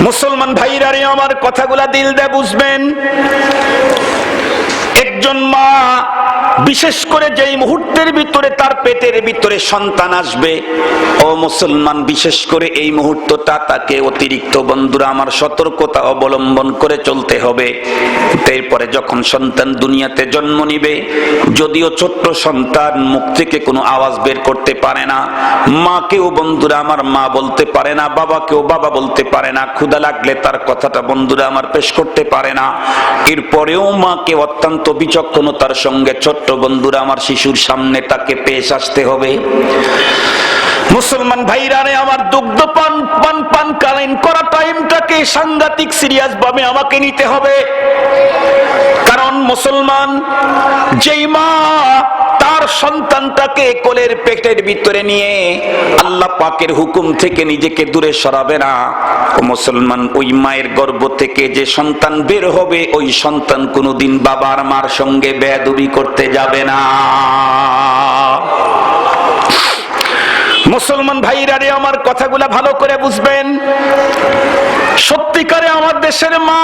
মুসলমান ভাইরা রে, আমার কথাগুলা দিল দিয়ে বুঝবেন। একজন মা বিশেষ করে যেই মুহূর্তের ভিতরে তার পেটের ভিতরে সন্তান আসবে, ও মুসলমান, বিশেষ করে এই মুহূর্তটা তাকে অতিরিক্ত, বন্ধুরা আমার, সতর্কতা অবলম্বন করে চলতে হবে। এরপরে যখন সন্তান দুনিয়াতে জন্ম নিবে, যদিও ছোট্ট সন্তান মুখ থেকে কোনো আওয়াজ বের করতে পারে না, মাকেও, বন্ধুরা আমার, মা বলতে পারে না, বাবাকেও বাবা বলতে পারে না, ক্ষুধা লাগলে তার কথাটা, বন্ধুরা আমার, পেশ করতে পারে না, এরপরেও মাকে অত্যন্ত বিচক্ষণতার সঙ্গে ছোট্ট, বন্ধুরা আমার, শিশুর সামনে তাকে পেশ আসতে হবে। মুসলমান ভাইরা রে আমার, দুগ্ধ পানকালীন করা টাইমটাকে সাংঘাতিক সিরিয়াস ভাবে আমাকে নিতে হবে। কারণ মুসলমান, যেই মা তার সন্তানটাকে কোলের পেটের ভিতরে নিয়ে আল্লাহ পাকের হুকুম থেকে নিজেকে দূরে সরাবে না, ও মুসলমান, ওই মায়ের গর্ভ থেকে যে সন্তান বের হবে, ওই সন্তান কোনোদিন বাবার মার সঙ্গে বেয়াদবি করতে যাবে না। মুসলমান ভাইরা রে আমার, কথাগুলা ভালো করে বুঝবেন। সত্যিকারে আমার দেশের মা,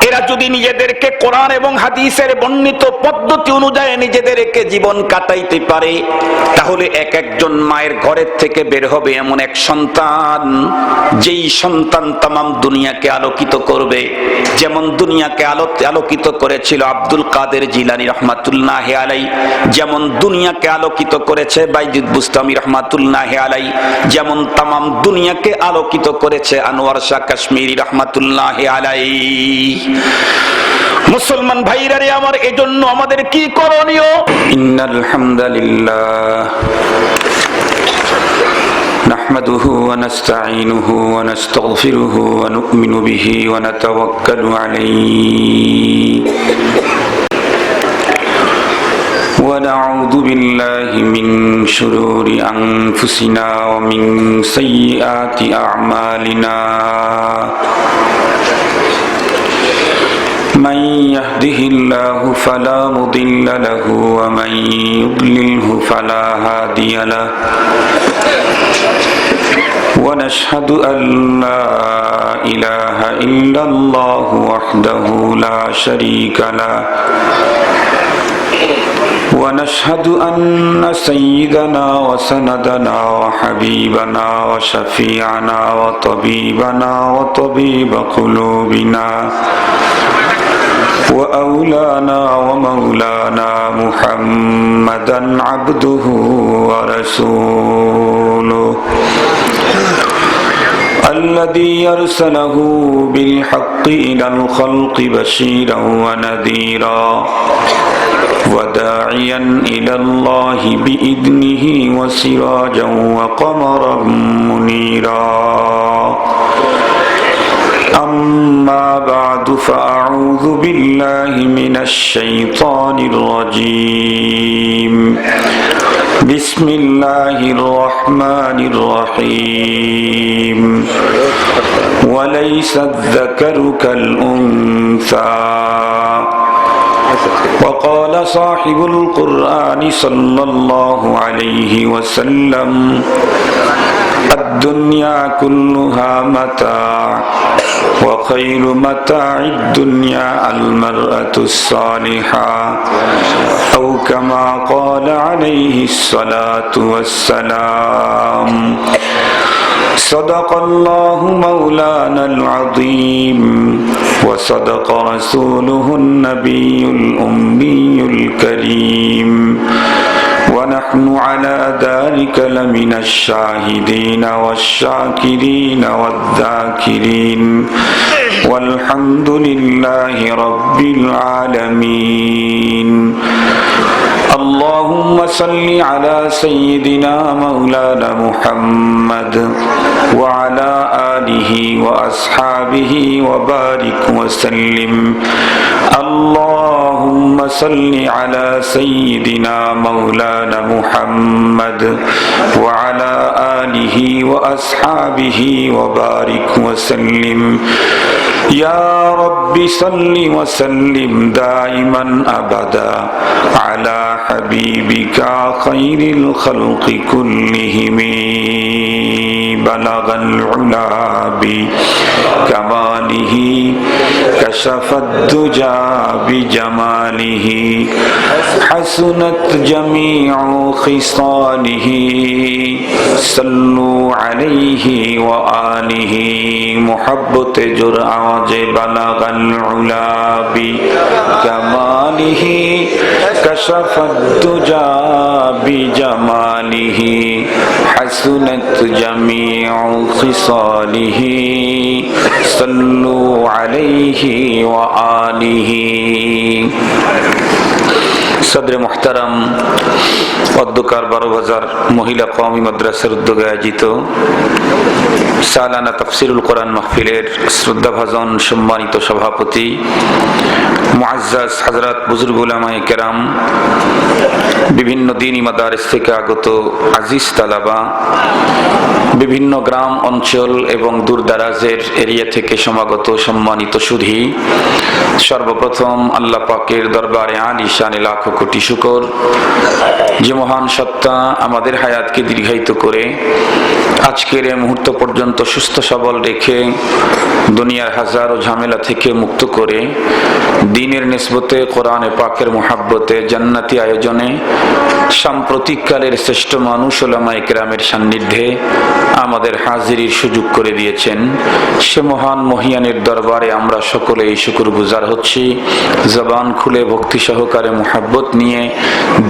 এরা যদি নিজেদেরকে কোরআন এবং হাদিসের বর্ণিত পদ্ধতি অনুযায়ী নিজেদেরকে জীবন কাটাইতে পারে, তাহলে এক একজন মায়ের ঘরের থেকে বের হবে এমন এক সন্তান, যেই সন্তান তামাম দুনিয়াকে আলোকিত করবে। যেমন দুনিয়াকে আলোকিত করেছিল আব্দুল কাদের জিলানী রহমাতুল্লাহ আলাই, যেমন দুনিয়াকে আলোকিত করেছে বাইজিদ বুস্তামি রহমাতুল্লাহ আলাই, যেমন তামাম দুনিয়াকে আলোকিত করেছে আনোয়ার শাহ কাশ্মীরি রহমাতুল্লাহ আলাই। মুসলমান ভাইরা রে আমার, এজন্য আমাদের কি করণীয়? ইন্নাল হামদালিল্লাহ নাহমাদুহু ওয়া নাস্তাঈনুহু ওয়া নাস্তাগফিরুহু ওয়া নু'মিনু বিহি ওয়া নাতাওয়াক্কালু আলাইহি ওয়া নাউযু বিল্লাহি মিন শুরুরি আনফুসিনা ওয়া মিন সাইয়্যাতি আ'মালিনা। من يهده الله فلا مضل له ومن يضلله فلا هادي له ونشهد أن لا إله إلا الله وحده لا شريك له ونشهد أن سيدنا وسندنا وحبيبنا وشفيعنا وطبيبنا وطبيب قلوبنا وأولانا ومولانا محمدا عبده ورسوله الذي أرسله بالحق إلى الخلق بشيرا ونذيرا وداعيا إلى الله بإذنه وسراجا وقمرا منيرا. أما بعد فأعوذ بالله من الشيطان الرجيم. بسم الله الرحمن الرحيم. وليس الذكر كالأنثى. وقال صاحب القرآن صلى الله عليه وسلم الدنيا كلها متاع وخير متاع الدنيا المرأة الصالحة أو كما قال عليه الصلاة والسلام. صدق الله مولانا العظيم وصدق رسوله النبي الأمي الكريم ونحن على ذلك لمن الشاهدين والشاكرين والذاكرين والحمد لله رب العالمين. اللهم صل على سيدنا مولانا محمد وعلى آله وأصحابه وبارك وسلم. اللهم صل على سيدنا مولانا محمد وعلى آله وأصحابه وبارك وسلم. يا رب صل وسلم دائما أبدا على حبيبك خير الخلق كلهم. বালাগাল উলা বিকামালিহি কাশাফাদ দুজা বিজামালিহি হাসুনাত জামিউ খিসালিহি সাল্লু আলাইহি ওয়া আলিহি মুহাব্বতে জোর আওয়াজে বালাগাল উলা বিকামালিহি কাশাফাদ দুজা বিজামালিহি হাসুনাত জামিউ খিসালিহি সাল্লু আলাইহি ওয়া আলিহি। সদরে মুহতারাম, অধ্যকার 12,000 মহিলা কওমি মাদ্রাসার উদ্যোগে আয়োজিত সালানা তাফসিরুল কোরআন মাহফিলের শ্রদ্ধাভাজন সম্মানিত সভাপতি মুআজ্জাজ হযরত বুজুর্গ উলামায়ে কেরাম, বিভিন্ন দ্বীনি মাদারিস থেকে আগত আজিজ তালাবা, বিভিন্ন গ্রাম অঞ্চল এবং দূরদারাজের এরিয়া থেকে সমাগত সম্মানিত সুধী, সর্বপ্রথম আল্লাহ পাকের দরবারে আলিশানে লাখো কোটি শুকর যে মহান সত্তা আমাদের হায়াতকে দীর্ঘায়িত করে আজকের এই মুহূর্ত পর্যন্ত সুস্থ সবল রেখে দুনিয়ার হাজারো ঝামেলা থেকে মুক্ত করে দ্বীনের নিসবতে কোরআনে পাকের মুহাব্বতে জান্নাতি আয়োজনে সাম্প্রতিককালের শ্রেষ্ঠ মানুষ উলামায়ে কেরামের সান্নিধ্যে আমাদের হাজিরির সুযোগ করে দিয়েছেন। সে মহান মহিয়ানের দরবারে আমরা সকলেই শুকরগুজার হচ্ছি। জবান খুলে ভক্তি সহকারে মুহাব্বত নিয়ে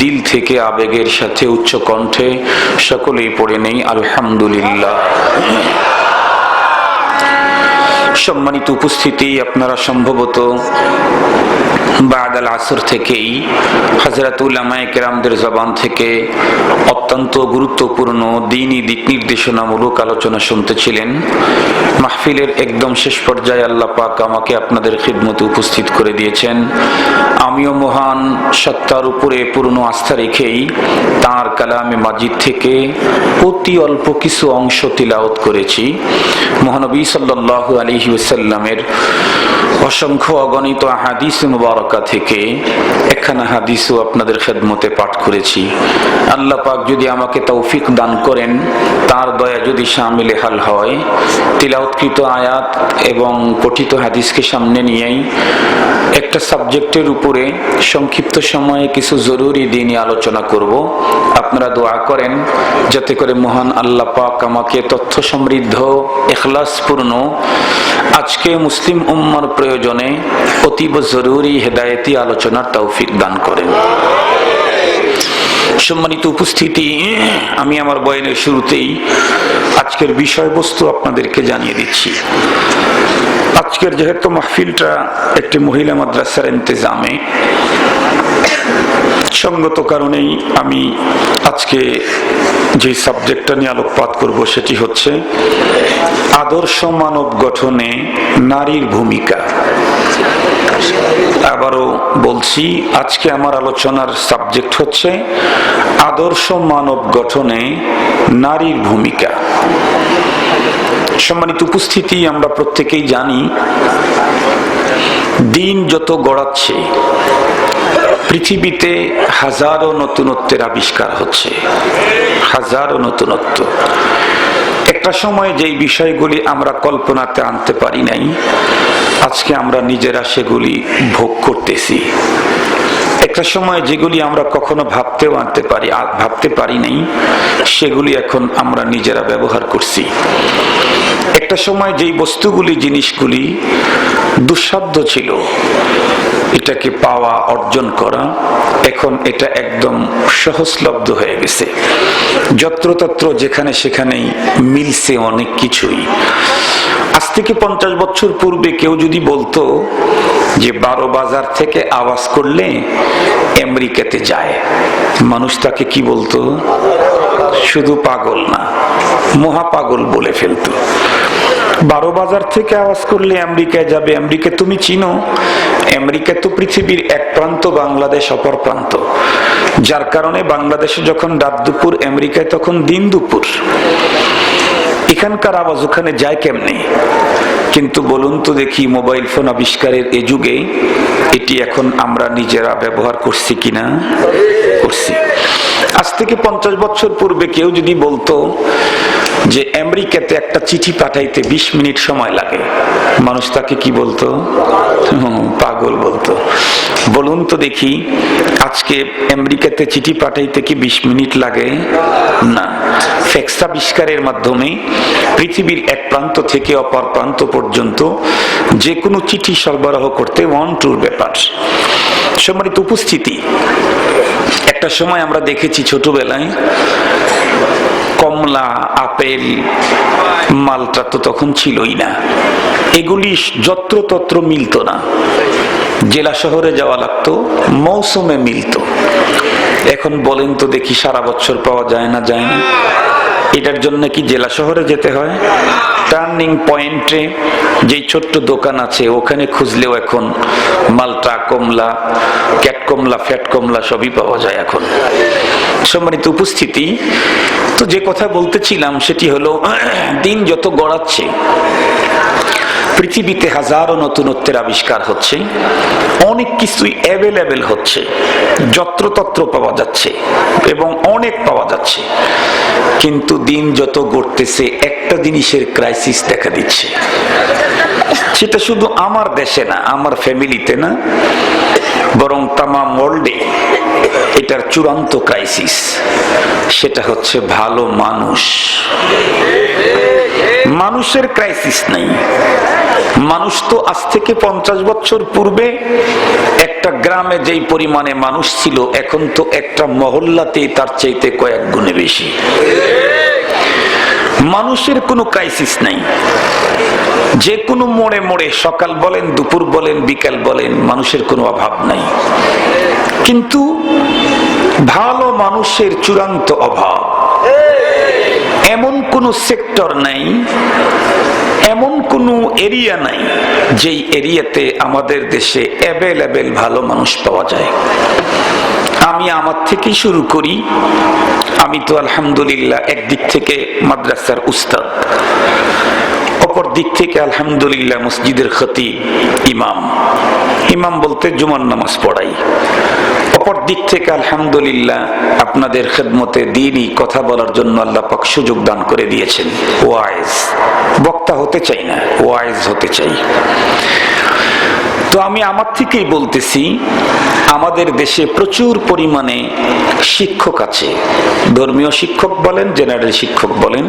দিল থেকে আবেগের সাথে উচ্চ কণ্ঠে সকলেই পড়ে নেই আলহামদুলিল্লাহ। সম্মানিত উপস্থিতি, আপনারা সম্ভবত বাদাল আসর থেকেই হযরত উলামায়ে কেরামদের জবান থেকে অত্যন্ত গুরুত্বপূর্ণ দ্বীনি দিক নির্দেশনামূলক আলোচনা শুনতেছিলেন। মাহফিলের একদম শেষ পর্যায়ে আল্লাহ পাক আমাকে আপনাদের খিদমতে উপস্থিত করে দিয়েছেন। আমিও মহান সত্তার উপরে পূর্ণ আস্থা রেখেই তাঁর কালামে মাজিদ থেকে অতি অল্প কিছু অংশ তিলাওয়াত করেছি। মহানবী সাল্লাল্লাহু আলাইহি ওয়াসাল্লামের অসংখ্য অগণিত হাদিস মুবারকা থেকে একখানা হাদিসও আপনাদের খেদমতে পাঠ করেছি। আল্লাহ পাক যদি আমাকে তৌফিক দান করেন, তার দয়া যদি শামিলে হাল হয়, তিলাওয়াতকৃত আয়াত এবং পঠিত হাদিসকে সামনে নিয়েই একটা সাবজেক্টের উপরে সংক্ষিপ্ত সময়ে কিছু জরুরি দ্বীনি আলোচনা করব। আপনারা দোয়া করেন যাতে করে মহান আল্লাহ পাক আমাকে তথ্য সমৃদ্ধ, ইখলাসপূর্ণ আজকে মুসলিম উম্মার প্রয়োজনে অতীব জরুরি হেদায়েতি আলোচনার তৌফিক দান করেন। সম্মানিত উপস্থিতি, আমি আমার বয়ানের শুরুতেই আজকের বিষয়বস্তু আপনাদেরকে জানিয়ে দিচ্ছি। আজকের যেহেতু মাহফিলটা একটি মহিলা মাদ্রাসার ইন্তেজামে, সঙ্গত কারণেই আমি আজকে যে সাবজেক্টটা নিয়ে আলোকপাত করব সেটি হচ্ছে আদর্শ মানব গঠনে নারীর ভূমিকা। আবারও বলছি, আজকে আমার আলোচনার সাবজেক্ট হচ্ছে আদর্শ মানব গঠনে নারীর ভূমিকা। সম্মানিত উপস্থিতি, আমরা প্রত্যেকেই জানি দিন যত গড়াচ্ছে পৃথিবীতে হাজারো নতুনত্বের আবিষ্কার হচ্ছে, হাজারো নতুনত্ব। একটা সময় যেই বিষয়গুলি আমরা কল্পনাতে আনতে পারি নাই, আজকে আমরা নিজেরা সেগুলি ভোগ করতেছি। একটা সময় যেগুলি আমরা কখনো ভাবতে পারি নাই, সেগুলি এখন আমরা নিজেরা ব্যবহার করছি। একটা সময় যেই বস্তুগুলি, জিনিসগুলি দুঃসাধ্য ছিল এটাকে পাওয়া, অর্জন করা, এখন এটা একদম সহজলব্ধ হয়ে গেছে। যত্রতত্র যেখানে সেখানেই মিলছে অনেক কিছুই। আজ থেকে 50 বছর পূর্বে কেউ যদি বলতো যে 12 বাজার থেকে আওয়াজ করলে আমেরিকাতে যায়, মানুষ তাকে কি বলতো? শুধু পাগল না, মহা পাগল বলে ফেলতো। 12 বাজার থেকে আওয়াজ করলে আমেরিকায় যাবে। আমেরিকা তুমি চিনো? আমেরিকা তো পৃথিবীর এক প্রান্ত, বাংলাদেশ অপর প্রান্ত। যার কারণে বাংলাদেশে যখন রাত দুপুর, আমেরিকায় তখন দিন দুপুর। এখানকার আওয়াজ ওখানে যায় কেমনে? কিন্তু বলুন তো দেখি, মোবাইল ফোন আবিষ্কারের এই যুগে এটি এখন আমরা নিজেরা ব্যবহার করছি কিনা? করছি। আজ থেকে 50 বছর পূর্বে কেউ যদি বলতো যে আমেরিকাতে একটা চিঠি পাঠাইতে 20 মিনিট সময় লাগে, মানুষ তাকে কি বলতো? পাগল বলতো। বলুন তো দেখি, আজকে আমেরিকাতে চিঠি পাঠাইতে কি 20 মিনিট লাগে? না। ফ্যাক্স আবিষ্কারের মাধ্যমে পৃথিবীর এক প্রান্ত থেকে অপর প্রান্ত পর্যন্ত যে কোনো চিঠি সরবরাহ করতে 1-2 ব্যাপার। সম্মানিত উপস্থিতি, একটা সময় আমরা দেখেছি ছোটবেলায় কমলা, আপেল, মালটা তো তখন ছিলই না, এগুলি যত্রতত্র মিলতো না, জেলা শহরে যাওয়া লাগতো, মৌসুমে মিলতো। এখন বলেন তো দেখি, সারা বছর পাওয়া যায় না? যায় না। এটার জন্য কি জেলা শহরে যেতে হয়? টার্নিং পয়েন্টে যে ছোট্ট দোকান আছে ওখানে খুঁজলেও এখন মালটা, কমলা, ক্যাট কমলা, ফ্যাট কমলা সবই পাওয়া যায় এখন। সম্মানিত উপস্থিতি, তো যে কথা বলতেছিলাম সেটি হলো, দিন যত গড়াচ্ছে পৃথিবীতে হাজারো নতুনত্বের আবিষ্কার হচ্ছে, অনেক কিছুই অ্যাভেলেবেল হচ্ছে, যত্রতত্র পাওয়া যাচ্ছে এবং অনেক পাওয়া যাচ্ছে। কিন্তু দিন যত গড়তেছে একটা জিনিসের ক্রাইসিস দেখা দিচ্ছে। সেটা শুধু আমার দেশে না, আমার ফ্যামিলিতে না, বরং তামাম ওয়ার্ল্ডে এটার চূড়ান্ত ক্রাইসিস। সেটা হচ্ছে ভালো মানুষ। মানুষের ক্রাইসিস নাই। মানুষ তো আজ থেকে 50 বছর পূর্বে একটা গ্রামে যেই পরিমাণে মানুষ ছিল, এখন তো একটা মহল্লাতেই তার চাইতে কয়েক গুণে বেশি। মানুষের কোনো ক্রাইসিস নাই। যে কোনো মোড়ে মোড়ে, সকাল বলেন, দুপুর বলেন, বিকাল বলেন, মানুষের কোনো অভাব নাই। কিন্তু ভালো মানুষের চূড়ান্ত অভাব। এমন কোন সেক্টর নাই, এমন কোন এরিয়া নাই যেই এরিয়াতে আমাদের দেশে অ্যাভেলেবেল ভালো মানুষ পাওয়া যায়। আমি আমার থেকেই শুরু করি। আমি তো আলহামদুলিল্লাহ একদিক থেকে মাদ্রাসার উস্তাদ, অপর দিক থেকে আলহামদুলিল্লাহ মসজিদের খতিব, ইমাম। ইমাম বলতে জুমার নামাজ পড়াই। অপর দিক থেকে আলহামদুলিল্লাহ আপনাদের খেদমতে দ্বীনি কথা বলার জন্য আল্লাহ পাক সুযোগ দান করে দিয়েছেন। ওয়াইজ বক্তা হতে চাই না, ওয়াইজ হতে চাই। তো আমি আমার থেকেই বলতেছি, আমাদের দেশে প্রচুর পরিমাণে শিক্ষক আছে, ধর্মীয় শিক্ষক বলেন, জেনারেল শিক্ষক বলেন,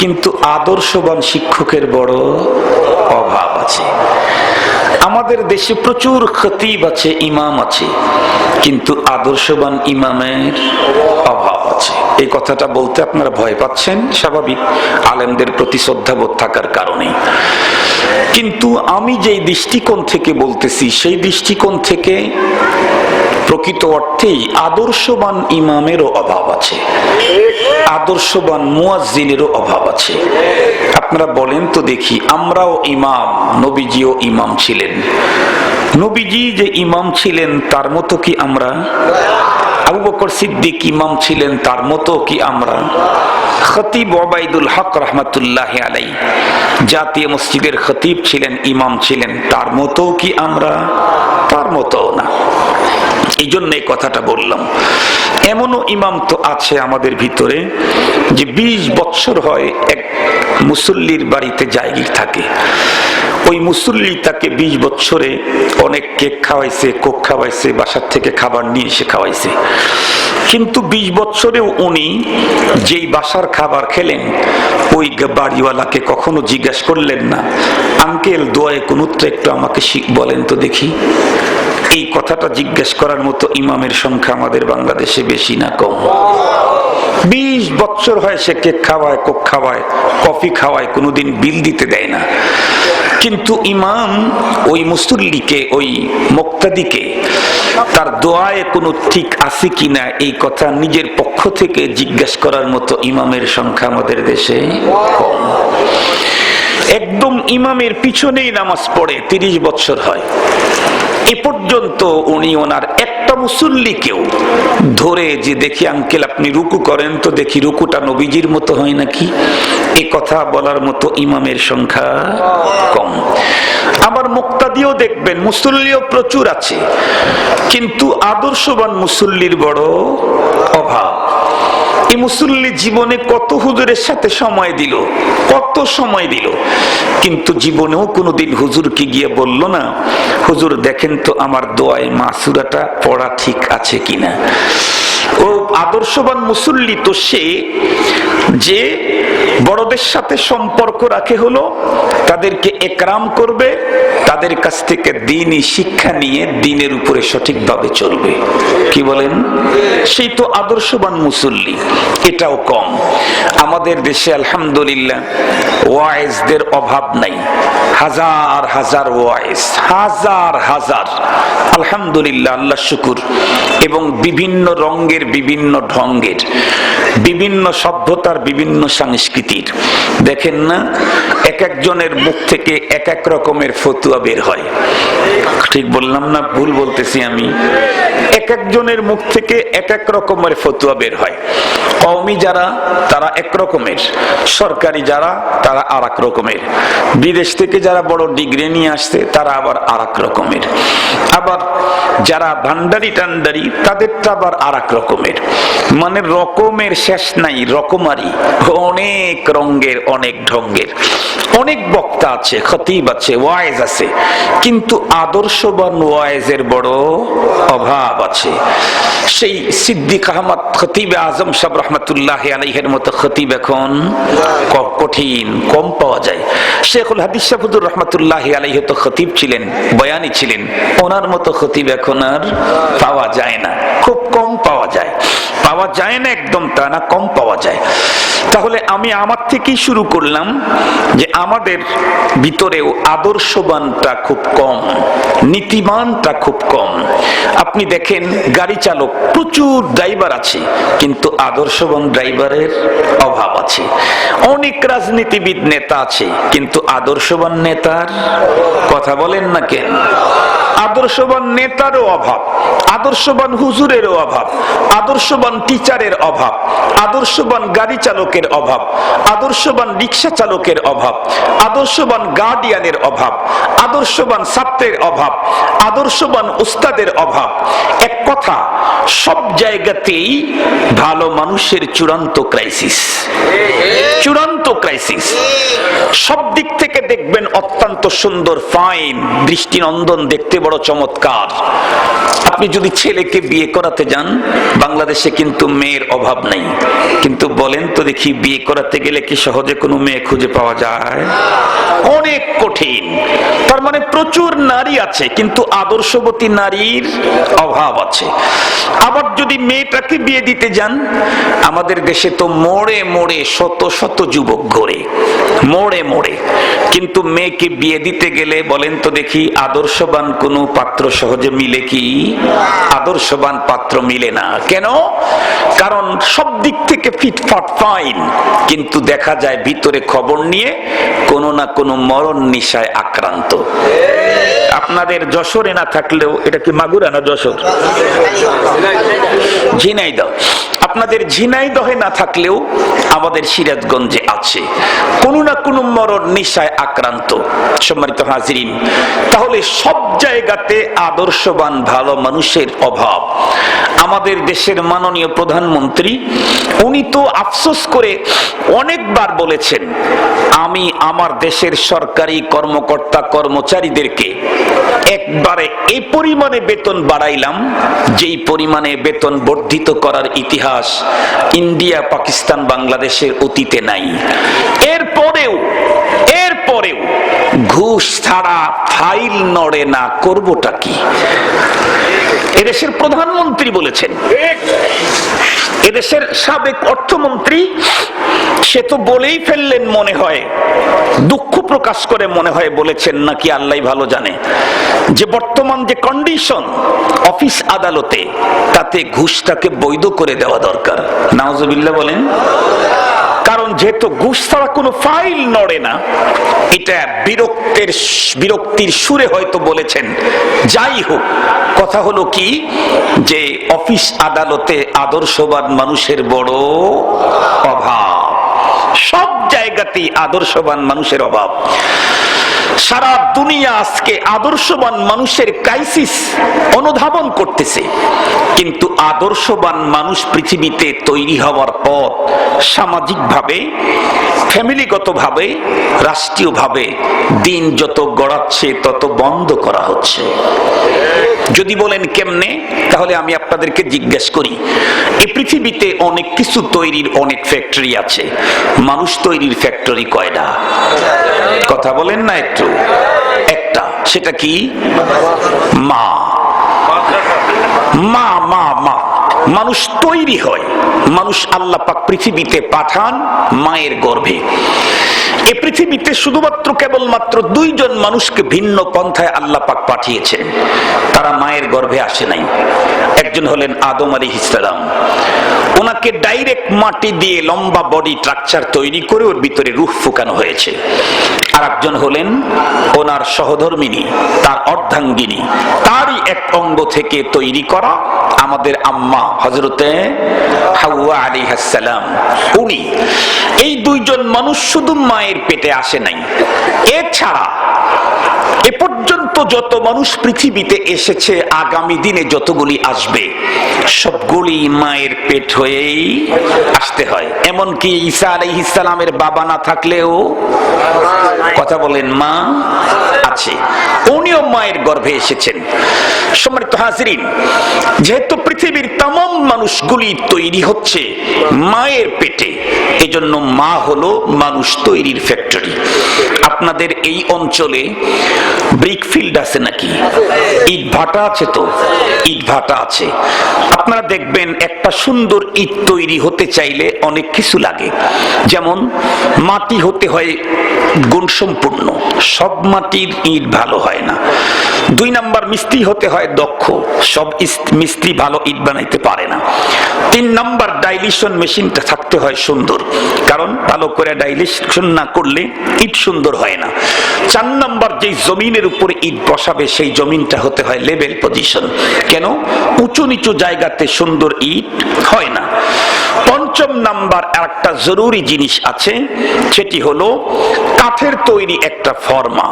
কিন্তু আদর্শবান শিক্ষকের বড় অভাব আছে। আমাদের দেশে প্রচুর খতিব আছে, ইমাম আছে, কিন্তু আদর্শবান ইমামের অভাব আছে। এই কথাটা বলতে আপনারা ভয় পাচ্ছেন, স্বাভাবিক, আলেমদের প্রতি শ্রদ্ধাবোধ থাকার কারণে। কিন্তু আমি যেই দৃষ্টিকোণ থেকে বলতেছি, সেই দৃষ্টিকোণ থেকে প্রকৃত অর্থেই আদর্শবান ইমামেরও অভাব আছে, আদর্শবান মুয়াজ্জিনেরও অভাব আছে। আপনারা বলেন তো দেখি, আমরাও ইমাম, নবীজিও ইমাম ছিলেন। নবীজি যে ইমাম ছিলেন তার মতো কি আমরা? আবু বকর সিদ্দিক ইমাম ছিলেন তার মতো কি আমরা? খতিব ওবাইদুল হক রহমাতুল্লাহি আলাইহি জাতীয় মসজিদের খতিব ছিলেন, ইমাম ছিলেন, তার মতো কি আমরা? তার মতো না। এই জন্য এই কথাটা বললাম। এমনও ইমাম তো আছে আমাদের ভিতরে যে 20 বছর হয় এক মুসল্লির বাড়িতে জায়গি থাকে। ওই মুসল্লি তাকে 20 বছরে অনেক কেক খাওয়াইছে, কোক খাওয়াইছে, বাসার থেকে খাবার নিয়ে এসে খাওয়াইছে। কিন্তু 20 বছরেও উনি যেই বাসার খাবার খেলেন, ওই বাড়িওয়ালাকে কখনো জিজ্ঞাসা করলেন না, আঙ্কেল দোয়ায়ে কুনুতটা একটু আমাকে বলেন তো দেখি। এই কথাটা জিজ্ঞেস করার মতো ইমামের সংখ্যা আমাদের বাংলাদেশে বেশি না কম? 20 বছর হয় সে কেক খাওয়ায়, কোক খাওয়ায়, কফি খাওয়ায়, কোনোদিন বিল দিতে দেয় না। কিন্তু ইমাম ওই মুসল্লিকে, ওই মুক্তাদিকে তার দোয়ায়ে কোনো ঠিক আছে কিনা এই কথা নিজের পক্ষ থেকে জিজ্ঞাসা করার মতো ইমামের সংখ্যা আমাদের দেশে কম। একদম ইমামের পিছনেই নামাজ পড়ে 30 বছর হয়। এ পর্যন্ত উনি ওনার একটা মুসল্লিকেও ধরে যে দেখি আঙ্কেল আপনি রুকু করেন তো দেখি, রুকুটা নবীজির মতো হয় নাকি, এই কথা বলার মতো ইমামের সংখ্যা কম। আবার মুক্তাদিও দেখবেন মুসল্লিও প্রচুর আছে, কিন্তু আদর্শবান মুসল্লির বড় অভাব। এই মুসল্লি জীবনে কত হুজুরের সাথে সময় দিল, কত সময় দিল, কিন্তু জীবনেও কোনোদিন হুজুরকে গিয়ে বলল না, হুজুর দেখেন তো আমার দোয়ায় মাসুরাটা পড়া ঠিক আছে কিনা। ও আদর্শবান মুসল্লি তো সে যে বড়দের সাথে সম্পর্ক রাখে, হলো তাদেরকে একরাম করবে, তাদের কাছ থেকে দ্বীনি শিক্ষা নিয়ে দ্বীনের উপরে সঠিকভাবে চলবে। কি বলেন? সেই তো আদর্শবান মুসল্লি। এটাও কম। আমাদের দেশে আলহামদুলিল্লাহ ওয়াইজদের অভাব নাই, হাজার হাজার ওয়াইজ, হাজার হাজার, আলহামদুলিল্লাহ, আল্লাহ শুকুর। এবং বিভিন্ন রঙের, বিভিন্ন ঢঙ্গের, বিভিন্ন সভ্যতার, বিভিন্ন সংস্কৃতির। দেখেন না, এক একজনের মুখ থেকে এক এক রকমের ফতুয়া বের হয়। ঠিক বললাম না ভুল বলতেছি আমি? এক একজনের মুখ থেকে এক এক রকমের ফতুয়া বের হয়। কওমি যারা তারা এক রকমের, সরকারি যারা তারা আর এক রকমের, বিদেশ থেকে যারা বড় ডিগ্রি নিয়ে আসছে তারা আবার আর এক রকমের, আবার যারা ভান্ডারি টান্ডারি তাদেরটা আবার আর এক রকমের। মানে রকমের শেষ নাই, রকমারি, অনেক রঙের, অনেক ঢঙ্গের, অনেক বক্তা আছে, খতিব আছে, ওয়াইজ আছে, কিন্তু আদর্শবান ওয়াইজের বড় অভাব আছে। সেই সিদ্দিক আহমদ খতিবে আজম সাহেব রহমতুল্লাহি আলাইহির মতো খতিব এখন কঠিন, কম পাওয়া যায়। শেখুল হাদিস সাহেব রহমতুল্লাহি আলাইহি তো খতিব ছিলেন, বয়ানী ছিলেন, ওনার মতো খতিব এখন আর পাওয়া যায় না, খুব কম পাওয়া যায়। পাওয়া যায় না একদম তা না, কম পাওয়া যায়। তাহলে আমি আমার থেকেই শুরু করলাম যে আমাদের ভিতরেও আদর্শবানটা খুব কম, নীতিমানটা খুব কম। আপনি দেখেন গাড়ি চালক, প্রচুর ড্রাইভার আছে, কিন্তু আদর্শবান ড্রাইভারের অভাব আছে। অনেক রাজনীতিবিদ নেতা আছে, কিন্তু আদর্শবান নেতার কথা বলেন না কেন? আদর্শবান নেতারও অভাব, আদর্শবান হুজুরেরও অভাব, আদর্শবান টিচারের অভাব, আদর্শবান গাড়ি চালকের অভাব, আদর্শবান রিক্সা চালকের অভাব, আদর্শবান গার্ডিয়ানের অভাব, আদর্শবান ছাত্রের অভাব, আদর্শবান উস্তাদের অভাব। এক কথা, সব জায়গাতেই ভালো মানুষের চূড়ান্ত ক্রাইসিস, চূড়ান্ত ক্রাইসিস। সব দিক থেকে দেখবেন অত্যন্ত সুন্দর, ফাইন, দৃষ্টিনন্দন, দেখতে বড় চমৎকার। আপনি যদি ছেলেকে বিয়ে করাতে যান, বাংলাদেশে কিন্তু মেয়ের অভাব নেই, কিন্তু বলেন তো দেখি, বিয়ে করাতে গেলে কি সহজে কোনো মেয়ে খুঁজে পাওয়া যায়? অনেক কঠিন। তার মানে প্রচুর নারী আছে, কিন্তু আদর্শবতী নারীর অভাব আছে। আবার যদি মেয়েটাকে বিয়ে দিতে যান, আমাদের দেশে তো মোড়ে মোড়ে শত শত যুবক ঘোরে, মোড়ে মোড়ে, কিন্তু মেয়েকে বিয়ে দিতে গেলে বলেন তো দেখি, আদর্শবান কোনো পাত্র সহজে মিলে কি? আদর্শবান পাত্র মিলে না। কেন? কারণ সব দিক থেকে ফিটফাট ফাইন, কিন্তু দেখা যায় ভিতরে খবর নিয়ে কোনো না কোনো মরণ নিশায় আক্রান্ত। আপনাদের যশোরে না থাকলেও, এটা কি মাগুরা না যশোর? ঝিনাইদহ। আপনাদের ঝিনাইদহে না থাকলেও আমাদের সিরাজগঞ্জে আছে, কোনো না কোনো মরণ নিশায় আক্রান্ত। সম্মানিত হাজিরিন, তাহলে সব জায়গাতে আদর্শবান ভালো মানুষের অভাব। আমাদের দেশের মাননীয় প্রধানমন্ত্রী, উনি তো আফসোস করে অনেকবার বলেছেন, আমি আমার দেশের সরকারি কর্মকর্তা কর্মচারীদেরকে একবারে এই পরিমাণে বেতন বাড়াইলাম, যেই পরিমাণে বেতন বর্ধিত করার ইতিহাস ইন্ডিয়া, পাকিস্তান, বাংলাদেশের অতীতে নাই। এরপরেও ঘুষ ছাড়া ফাইল নড়ে না, করবোটা কি? এদেশের প্রধানমন্ত্রী বলেছেন। এদেশের সাবেক অর্থমন্ত্রী, সে তো বলেই ফেললেন, মনে হয় দুঃখ প্রকাশ করে মনে হয় বলেছেন, নাকি আল্লাহ ভালো জানে, যে বর্তমান যে কন্ডিশন অফিস আদালতে, তাতে ঘুষটাকে বৈধ করে দেওয়া দরকার। নাউজুবিল্লাহ বলেন। কারণ যেহেতু ঘুষ ছাড়া কোনো ফাইল নড়ে না, এটা বিরক্তির সুরে হয়তো বলেছেন। যাই হোক, কথা হলো কি, যে অফিস আদালতে আদর্শবান মানুষের বড় অভাব, সব জায়গাতেই আদর্শবান মানুষের অভাব। সারা দুনিয়া আজকে আদর্শবান মানুষের ক্রাইসিস অনুধাবন করতেছে, কিন্তু আদর্শবান মানুষ পৃথিবীতে তৈরি হওয়ার পর সামাজিকভাবে, ফ্যামিলিগতভাবে, রাষ্ট্রীয়ভাবে দিন যত গড়াচ্ছে তত বন্ধ করা হচ্ছে। যদি বলেন কেমনে, তাহলে আমি আপনাদেরকে জিজ্ঞেস করি, এই পৃথিবীতে অনেক কিছু তৈরির অনেক ফ্যাক্টরি আছে, মানুষ তৈরির ফ্যাক্টরি কয়টা? কথা বলেন না একটু। একটা, সেটা কি? মা। মা মা মা মানুষ তৈরি হয়, মানুষ আল্লাহ পাক পৃথিবীতে পাঠান মায়ের গর্ভে। এই পৃথিবীতে শুধুমাত্র কেবলমাত্র দুইজন মানুষকে ভিন্ন পন্থায় আল্লাহ পাক পাঠিয়েছেন, তারা মায়ের গর্ভে আসে নাই। একজন হলেন আদম আলাইহিস সালাম, ওনাকে ডাইরেক্ট মাটি দিয়ে লম্বা বডি স্ট্রাকচার তৈরি করে ওর ভিতরে রূহ ফুকানো হয়েছে। আর একজন হলেন ওনার সহধর্মিনী, তার অর্ধাঙ্গিনী, তারই এক অঙ্গ থেকে তৈরি করা আমাদের আম্মা হযরতে হাওয়া আলাইহিস সালাম। উনি এই দুইজন মানুষ শুধু মায়ের পেটে আসে নাই, এছাড়া এ পর্যন্ত যত মানুষ পৃথিবীতে এসেছে, আগামী দিনে যতগুলি আসবে, সবগুলি মায়ের পেট হয়েই আসতে হয়। এমনকি ঈসা আলাইহিস সালামের বাবা না থাকলেও, কথা বলেন, মা আছে, উনিও মায়ের গর্ভে এসেছেন। সম্মানিত হাজিরিন, যেহেতু পৃথিবীর तमाम মানুষগুলি তৈরি হচ্ছে মায়ের পেটে, এজন্য মা হলো মানুষ তৈরির ফ্যাক্টরি। আপনাদের এই অঞ্চলে ব্রিক ফিল্ড আছে নাকি? ইট ভাটা আছে? তো ইট ভাটা আছে। আপনারা দেখবেন একটা সুন্দর ইট তৈরি হতে চাইলে অনেক কিছু লাগে, যেমন মাটি হতে হয় গুণসম্পন্ন, সব মাটির ইট ভালো হয় না। 2 নাম্বার, মিস্ত্রি হতে হয় দক্ষ, সব মিস্ত্রি ভালো ইট বানাইতে পারে না। 3 নাম্বার, ডাইলিশন মেশিনটা থাকতে হয় সুন্দর, কারণ ভালো করে ডাইলিশন না করলে ইট সুন্দর হয় না। 4 নাম্বার, যেই জমিনের উপরে ইট বসাবে সেই জমিনটা হতে হয় লেভেল পজিশন, কেন উঁচু নিচু জায়গাতে সুন্দর ইট হয় না। 5 নাম্বার, একটা জরুরি জিনিস আছে, সেটি হলো কাঠের তৈরি একটা ফর্মা,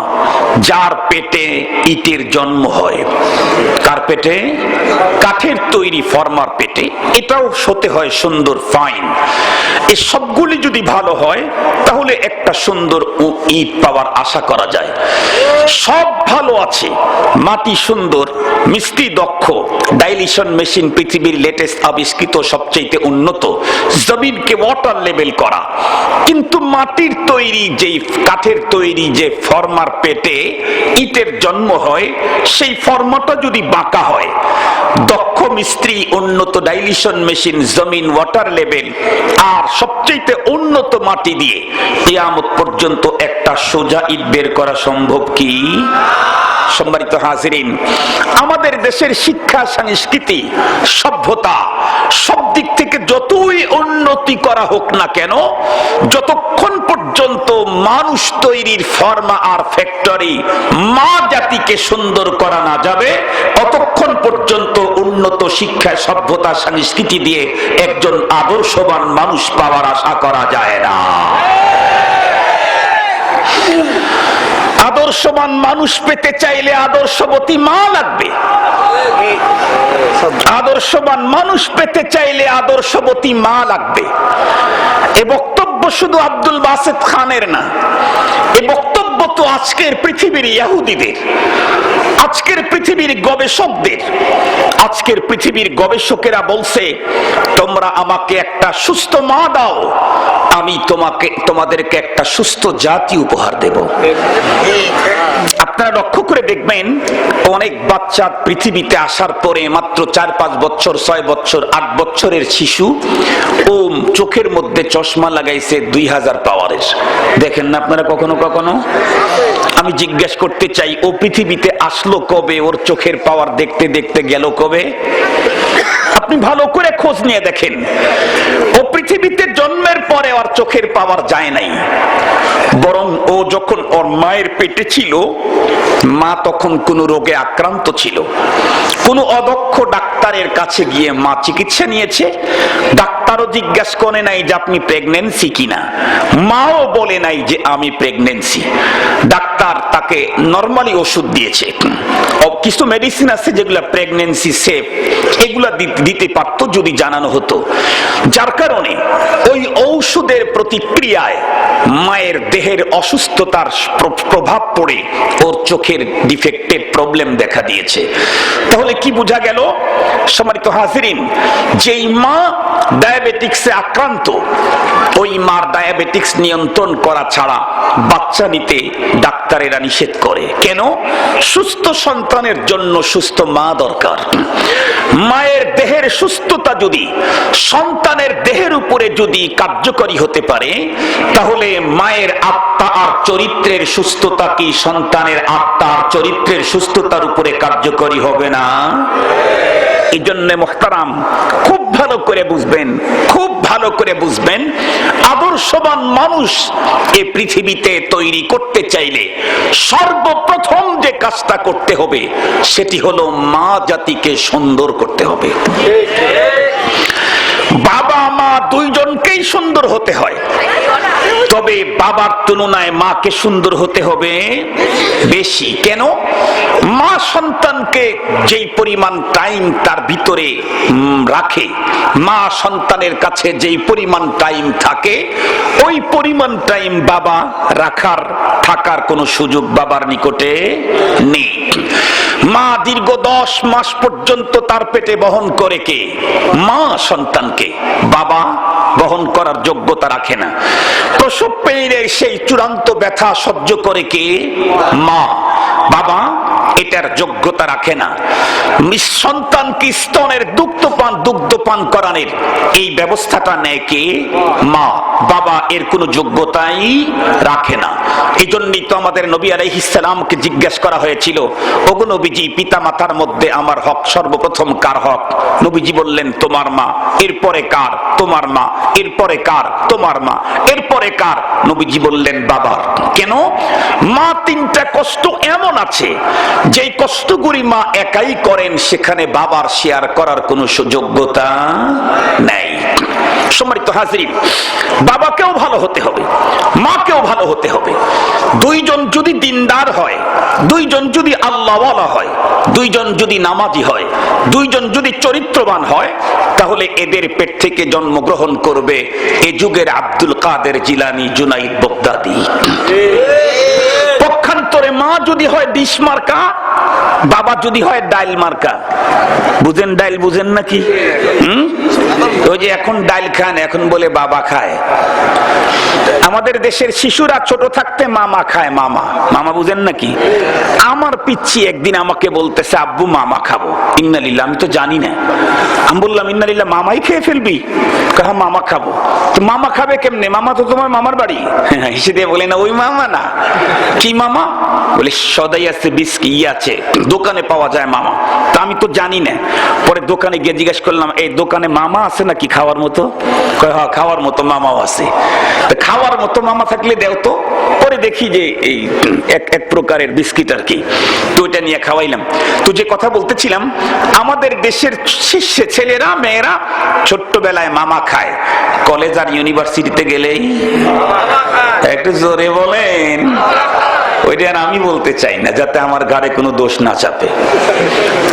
যার পেটে ইটের জন্ম হয়। কার পেটে? কাঠের তৈরি ফর্মার পেটে। এটাও হতে হয় সুন্দর ফাইন। এই সবগুলি যদি ভালো হয় তাহলে একটা সুন্দর ইট পাওয়ার আশা করা যায়। সব ভালো আছে, মাটি সুন্দর, মিস্ত্রি দক্ষ, ডাইলিশন মেশিন পৃথিবীর লেটেস্ট আবিষ্কৃত, সবচেয়ে উন্নত, জমিনকে ওয়াটার লেভেল করা, কিন্তু মাটির তৈরি যেই কাঠের তৈরি যে ফর্মার পেটে ইটের জন্ম হয়, সেই ফর্মাটা যদি বাঁকা হয়, দক্ষ মিস্ত্রি, উন্নত ডাইলিশন মেশিন, জমিন ওয়াটার লেভেল আর সবচেয়ে উন্নত মাটি দিয়ে কিয়ামত পর্যন্ত একটা সোজা ইট বের করা সম্ভব কি? সম্মানিত হাজিরিন, আমাদের দেশের শিক্ষা, সংস্কৃতি, সভ্যতা সব দিক থেকে যতই উন্নতি করা হোক না কেন, যতক্ষণ পর্যন্ত মানুষ তৈরির ফর্মা আর ফ্যাক্টরি মা জাতিকে সুন্দর করা না যাবে, ততক্ষণ পর্যন্ত উন্নত শিক্ষা, সভ্যতা, সংস্কৃতি দিয়ে একজন আদর্শবান মানুষ পাওয়ার আশা করা যায় না। আদর্শবান মানুষ পেতে চাইলে আদর্শবতী মা লাগবে। আদর্শবান মানুষ পেতে চাইলে আদর্শবতী মা লাগবে। এ বক্তব্য শুধু আব্দুল বাসেত খানের না, এ বক্তব্য তো আজকের পৃথিবীর ইহুদিদের, আজকের পৃথিবীর গবেষকদের। আজকের পৃথিবীর গবেষকেরা বলছে, তোমরা আমাকে একটা সুস্থ মা দাও, আমি তোমাদেরকে একটা সুস্থ জাতি উপহার দেব। আপনারা লক্ষ্য করে দেখবেন, অনেক বাচ্চা পৃথিবীতে আসার পরে মাত্র 4-5 বছর, 6 বছর, 8 বছরের শিশু, ও চোখের মধ্যে চশমা লাগাইছে 2000 পাওয়ারের। দেখেন না আপনারা কখনো কখনো? আমি জিজ্ঞেস করতে চাই, ও পৃথিবীতে আসলো কবে? ওর চোখের পাওয়ার দেখতে দেখতে গেল কবে? আপনি ভালো করে খোঁজ নিয়ে দেখেন, ও পৃথিবীতে জন্মের পরে ওর চোখের পাওয়ার যায় নাই, বরং ও যখন ওর মায়ের পেটে ছিল, মা তখন কোন রোগে আক্রান্ত ছিল। কোন অদক্ষ ডাক্তারের কাছে গিয়ে মা চিকিৎসা নিয়েছে, ডাক্তার ডাক্তারও জিজ্ঞাসা করে নাই যে আপনি প্রেগনেন্সি কিনা, মাও বলে নাই যে আমি প্রেগনেন্সি। ডাক্তার তাকে নরমালি ওষুধ দিয়েছে, কিছু মেডিসিন আছে যেগুলো প্রেগনেন্সি সেফ, এগুলা দিতে পারত যদি জানানো হতো। যার কারণে ওই ঔষধের প্রতিক্রিয়ায় মায়ের দেহের অসুস্থতার প্রভাব পড়ে ওর চোখের ডিফেক্টে প্রবলেম দেখা দিয়েছে। তাহলে কি বোঝা গেল সম্মানিত হাজিরিন, যেই মা ডায়াবেটিক্সে আক্রান্ত, ওই মার ডায়াবেটিক্স নিয়ন্ত্রণ করা ছাড়া বাচ্চা নিতে ডাক্তারেরা নিষেধ করে। কেন? সুস্থ সন্তানের জন্য সুস্থ মা দরকার। মায়ের দেহের সুস্থতা যদি সন্তানের দেহের উপরে যদি কার্যকরী হতে পারে, তাহলে মায়ের আত্মা আর চরিত্রের সুস্থতা কি সন্তানের আত্মা আর চরিত্রের সুস্থতার উপরে কার্যকরী হবে না? এই জন্য মোহতারাম খুব ভালো করে বুঝবেন, খুব ভালো করে বুঝবেন, আদর্শবান মানুষ এই পৃথিবীতে তৈরি করতে চাইলে সর্বপ্রথম যে কাজটা করতে হবে সেটি হলো মা জাতিকে সুন্দর করতে হবে। বাবা মা দুইজনকেই সুন্দর হতে হয়, তবে বাবার তুলনায় মাকে সুন্দর হতে হবে বেশি। কেন? মা সন্তানকে যেই পরিমাণ টাইম তার ভিতরে রাখে, মা সন্তানের কাছে যেই পরিমাণ টাইম থাকে, ওই পরিমাণ টাইম বাবা থাকার কোনো সুযোগ বাবার নিকটে নেই। মা দীর্ঘ 10 মাস পর্যন্ত তার পেটে বহন করে কে? মা সন্তানকে। বাবা বহন করার যোগ্যতা রাখে না। প্রসব পেইনের সেই চূড়ান্ত ব্যথা সহ্য করে কে? মা। বাবা এটার যোগ্যতা রাখে না। সন্তানকে স্তনের দুগ্ধ পান করানোর এই ব্যবস্থাটা নেয় কে? মা। বাবা এর কোনো যোগ্যতাই রাখে না। এই জন্যই তো আমাদের নবী আলাইহিস সালামকে জিজ্ঞাসা করা হয়েছিল, ওগো নবীজি, পিতা মাতার মধ্যে আমার হক সর্বপ্রথম কার হক? নবীজি বললেন তোমার মা। এরপরে কার? তোমার মা। এরপরে কার? তোমার মা। এরপরে কার? নবীজি বললেন বাবার। কেন? মা তিনটা কষ্ট এমন আছে যেই কষ্টগুলি মা একাই করেন, সেখানে বাবার শেয়ার করার কোনো যোগ্যতা নাই। সম্মানিত হাজির, বাবাকেও ভালো হতে হবে, মাকেও ভালো হতে হবে। দুইজন যদি দিনদার হয়, দুইজন যদি আল্লাহওয়ালা হয়, দুইজন যদি নামাজি হয়, দুইজন যদি চরিত্রবান হয়, তাহলে এদের পেট থেকে জন্মগ্রহণ করবে এ যুগের আব্দুল কাদের জিলানী, জুনাইদ বাগদাদি। পক্ষান্তরে মা যদি হয় ডিশ মার্কা, বাবা যদি হয় ডাইল মার্কা। বুঝেন ডাইল? বুঝেন নাকি? ওই যে এখন ডাইল খান, এখন বলে বাবা খায়। আমাদের দেশের শিশুরা ছোট থাকতে মামা খায়। মামা মামা বুঝেন নাকি? আমার পিচ্ছি একদিন আমাকে বলতেছে, আব্বু মামা খাবো। ইন্নালিল্লাহ। আমি তো জানি না। আমি বললাম ইন্নালিল্লাহ, মামাই খেয়ে ফেলবি? কাহা মামা খাবো। তো মামা খাবে কেমনে? মামা তো তোমার মামার বাড়ি। হেসে দিয়ে বলে না, ওই মামা না। কি মামা? বলে সদাই আছে, বিস্কি আছে, দোকানে পাওয়া যায় মামা। তা আমি তো জানি না। পরে দোকানে গিয়ে জিজ্ঞেস করলাম, এই দোকানে মামা আছে নাকি খাওয়ার মতো? কয় হ্যাঁ, খাওয়ার মতো মামাও আছে। খাওয়ার মতো মামা থাকলে দেও তো। পরে দেখি যে এই এক প্রকারের বিস্কিট আর কি, তো ওইটা নিয়ে খাওয়াইলাম। তো যে কথা বলতেছিলাম, আমাদের দেশের শিষ্য ছেলেরা মেয়েরা ছোট্টবেলায় মামা খায়, কলেজ আর ইউনিভার্সিটিতে গেলেই একটু জোরে বলেন। ওইটা আর আমি বলতে চাই না, যাতে আমার ঘাড়ে কোনো দোষ না চাপে।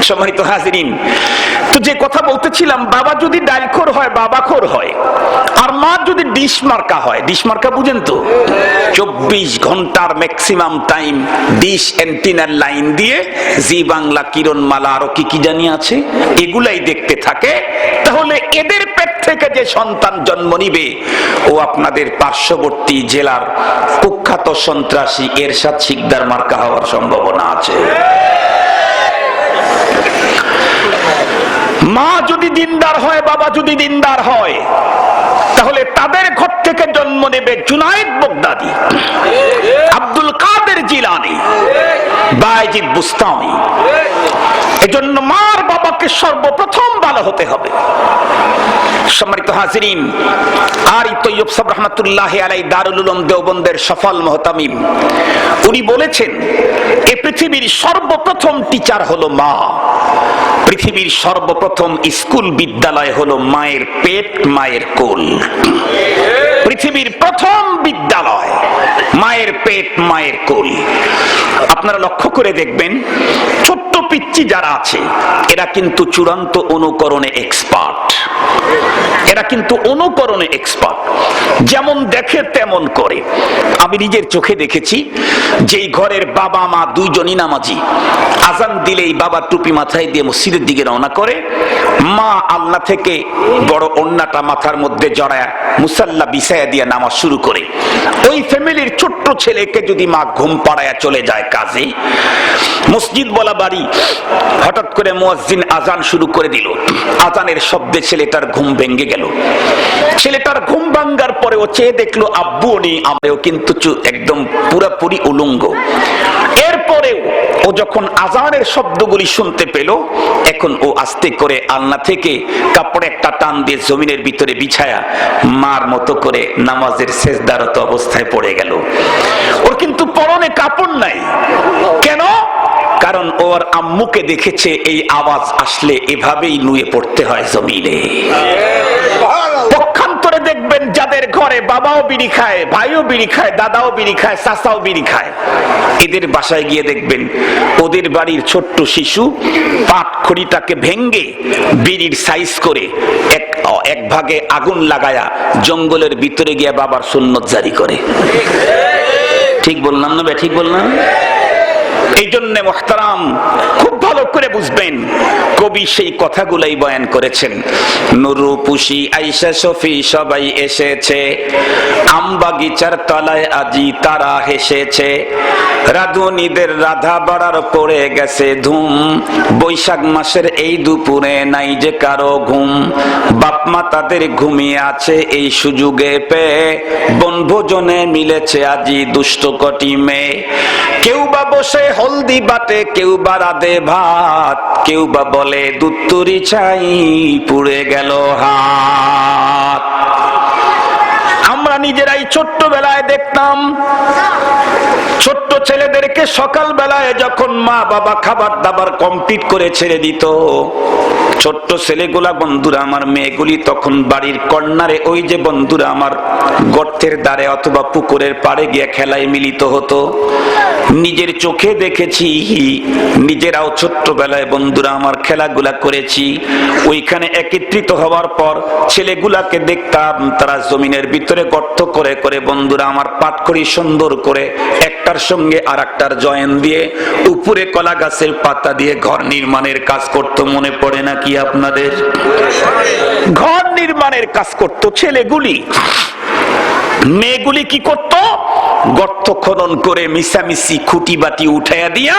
সম্মানিত হাজিরিন, তো যে কথা বলতেছিলাম, বাবা যদি ডাইলখোর হয়, বাবাখোর হয়, আর মা যদি ডিশ মার্কা হয়। ডিশ মার্কা বুঝেন তো? 24 ঘন্টার ম্যাক্সিমাম টাইম ডিশ অ্যান্টিনার লাইন দিয়ে জি বাংলা, কিরণমালা, আরো কি কি জানি আছে, এগুলাই দেখতে থাকে। তাহলে এদের পেট থেকে যে সন্তান জন্ম নিবে, ও আপনাদের পার্শ্ববর্তী জেলার কুখ্যাত সন্ত্রাসী এরশাদ শিকদার মার্কা হওয়ার সম্ভাবনা আছে। মা যদি দিনদার হয়, বাবা যদি দিনদার হয়, তাহলে তাদের ঘর থেকে জন্ম নেবে জুনাইদ বাগদাদি, আব্দুল কাদের জিলানী, বায়েজিদ বুস্তামি। এজন্য মার বাবাকে সর্বপ্রথম ভালো হতে হবে। সম্মানিত হাজিরিন, কারি তৈয়ব সাহেব রাহমাতুল্লাহি আলাইহি দারুল উলুম দেওবন্দের সফল মুহতামিম, উনি বলেছেন এই পৃথিবীর সর্বপ্রথম টিচার হলো মা। পৃথিবীর সর্বপ্রথম স্কুল বিদ্যালয় হলো মায়ের পেট, মায়ের কোল। পৃথিবীর প্রথম বিদ্যালয় মায়ের পেট, মায়ের কোল। আপনারা লক্ষ্য করে দেখবেন ছোট্ট পিচ্চি যারা আছে এরা কিন্তু চূড়ান্ত অনুকরণে এক্সপার্ট। এরা কিন্তু অনুকরণে এক্সপার্ট, যেমন দেখে তেমন করে। আমি নিজের চোখে দেখেছি যেই ঘরের বাবা মা দুইজনই নামাজি, আজান দিলেই বাবা টুপি মাথায় দিয়ে মসজিদের দিকে রওনা করে, মা আল্লাহ থেকে বড় ওন্নাটা মাথার মধ্যে জড়ায় মুসাল্লা বিছায়া দিয়ে নামাজ শুরু করে। ওই ফ্যামিলির ছোট্ট ছেলেকে যদি মা ঘুম পাড়ায়া চলে যায় কাজে, মসজিদ বলা বাড়ি, হঠাৎ করে মুয়াজ্জিন আজান শুরু করে দিল, আজানের শব্দে ছেলেটার ঘুম ভেঙে গেল। ছেলেটার ঘুম ভাঙ্গার পরে ও চেয়ে দেখলো আব্বু নেই, আমরাও কিন্তু একদম পুরাপুরি উলঙ্গ। এরপরেও ও যখন আজানের শব্দগুলি শুনতে পেল, এখন ও আস্তে করে আলনা থেকে কাপড়ে একটা টান দিয়ে জমিনের ভিতরে বিছায়া মার মতো করে নামাজের সেজদারত অবস্থায় পড়ে গেল। ওর কিন্তু পরনে কাপড় নাই। কেন? কারণ ওর আম্মুকে দেখেছে এই আওয়াজ আসলে এভাবেই নুয়ে পড়তে হয় জমিনে। পক্ষান্তরে দেখবেন যাদের ঘরে বাবাও বিড়ি খায়, ভাইও বিড়ি খায়, দাদাও বিড়ি খায়, চাচাও বিড়ি খায়, এদের বাসায় গিয়ে দেখবেন ওদের বাড়ির ছোট্ট শিশু পাটখড়িটাকে ভেঙ্গে বিড়ির সাইজ করে এক ভাগে আগুন লাগায়া জঙ্গলের ভিতরে গিয়ে বাবার সুন্নত জারি করে। ঠিক বললাম না? ঠিক বললাম? এই জন্য মুহতারাম খুব ভালো করে বুঝবেন, কবি সেই কথাগুলাই বয়ান করেছেন। নুরু পুষি আয়েশা শফি সবাই এসেছে, আম বাগিচার তলায় আজি তারা হেসেছে, রাধুনীদের রাধা বাড়ার পড়ে গেছে ধুম, বৈশাখ মাসের এই দুপুরে নাই যে কারো ঘুম, বাপমা তাদের ঘুমিয়ে আছে এই সুযোগে পেয়ে, বনভোজনে মিলেছে আজি দুষ্ট কটি মেয়ে, কেউ বা বসে হলদি বাটে, কেউ বা রাধে ভাত, কেউ বা বলে দুত্তুরি চাই পুড়ে গেল হাত। আমরা নিজেরাই ছোট্টবেলায় দেখতাম ছোট্ট ছেলেদেরকে সকাল বেলায় যখন মা বাবা খাবার দাবার কমপ্লিট করে ছেড়ে দিত, ছোট্ট ছেলেগুলা বন্ধুরা আমার, মেয়েগুলি তখন বাড়ির কর্নারে ওই যে বন্ধুরা আমার গর্তের ধারে অথবা পুকুরের পাড়ে গিয়ে খেলায় মিলিত হতো। নিজের চোখে দেখেছি, নিজেরাও ছোট্টবেলায় বন্ধুরা আমার খেলাগুলা করেছি। ওইখানে একত্রিত হওয়ার পর ছেলেগুলাকে দেখতাম তারা জমিনের ভিতরে গর্ত করে করে বন্ধুরা আমার পাটখড়ি সুন্দর করে একটার সঙ্গে আর একটার জয়েন দিয়ে উপরে কলা গাছের পাতা দিয়ে ঘর নির্মাণের কাজ করতো। মনে পড়ে নাকি আপনাদের? ঘর নির্মাণের কাজ করতো ছেলেগুলি। মেয়েগুলি কি করত? গর্ত খনন করে মিশামিশি খুঁটি বাটি উঠাইয়া দিয়া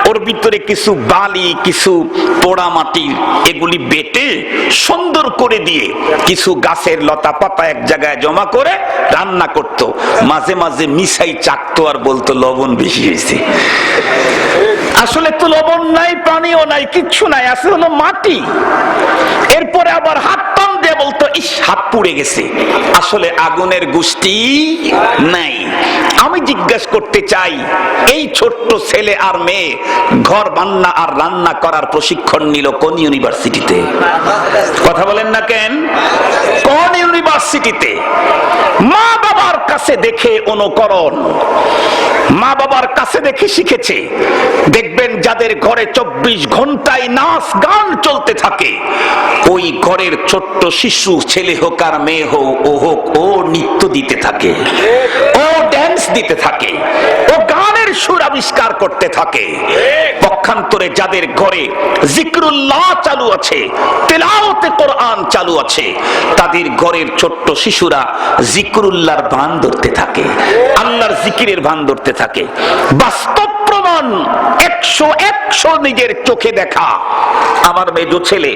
ওর ভিতরে কিছু বালি, কিছু পোড়া মাটি এগুলি বেটে সুন্দর করে দিয়ে কিছু গাছের লতা পাতা এক জায়গায় জমা করে রান্না করত। মাঝে মাঝে মিশাই চাকতো আর বলতো লবণ বেশি হয়েছে। আসলে তো লবণ নাই, পানিও নাই, কিচ্ছু নাই, আসলে হলো মাটি। এরপরে আবার হাত টান দিয়ে বলতো ইস হাত পুড়ে গেছে, আসলে আগুনের গোষ্ঠী নাই। আমি জিজ্ঞাসা করতে চাই, এই ছোট্ট ছেলে আর মেয়ে ঘর বান্না আর রান্না করার প্রশিক্ষণ নিল কোন ইউনিভার্সিটিতে? কথা বলেন না কেন? কোন ইউনিভার্সিটিতে? মা বাবার কাছে দেখে অনুকরণ, মা বাবার কাছে দেখে শিখেছে। দেখবেন যাদের ঘরে 24 ঘন্টায় নাচ গান চলতে থাকে, ওই ঘরের ছোট্ট শিশু ছেলে হোক আর মেয়ে হোক ও নৃত্য দিতে থাকে, ও ড্যান্স দিতে থাকে, ও গানের সুর আবিষ্কার করতে থাকে। পক্ষান্তরে যাদের ঘরে জিকরুল্লাহ চালু আছে, তেলাওয়াতে কোরআন চালু আছে, তাদের ঘরের ছোট্ট শিশুরা জিকরুল্লাহর ভান ধরতে থাকে, আল্লাহর জিকিরের ভান ধরতে থাকে। বাস্তব প্রমাণ 100 নিজের চোখে দেখা। আমার মেজো ছেলে,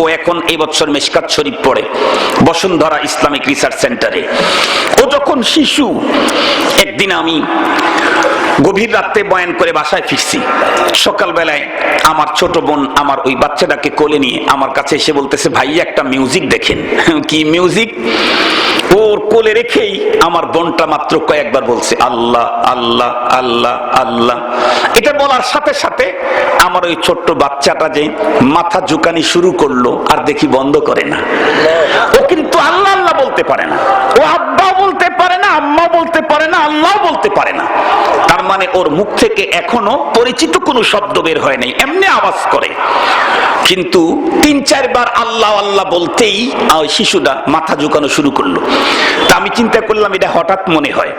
ও এখন এই বছর মিশকাত শরীফ পড়ে বসুন্ধরা ইসলামিক রিসার্চ সেন্টারে। ও যখন শিশু, একদিন আমি গভীর রাতে বয়ান করে বাসায় ফিরছি। সকালবেলায় আমার ছোট বোন আমার ওই বাচ্চাটাকে কোলে নিয়ে আমার কাছে এসে বলতেছে, ভাই একটা মিউজিক দেখেন। কি মিউজিক? ওর কোলে রেখেই আমার বোনটা মাত্র কয়েকবার বলছে আল্লাহ আল্লাহ আল্লাহ আল্লাহ। এটা বলার সাথে সাথে আমার ওই ছোট্ট বাচ্চাটা যে মাথা ঝুঁকানি শুরু করলো, আর দেখি বন্ধ করে না। ও কিন্তু আল্লাহ আল্লাহ বলতে পারে না, ও আব্বা বলতে পারে না, আম্মা বলতে পারে না, আল্লাহ বলতে পারে না। তার মানে ওর মুখ থেকে এখনো পরিচিত কোনো শব্দ বের হয় নাই, এমনি আওয়াজ করে। কিন্তু ৩-৪ বার আল্লাহ আল্লাহ বলতেই ওই শিশুটা মাথা ঝুঁকানো শুরু করলো। তা আমি চিন্তা করলাম এটা হঠাৎ মনে হয়।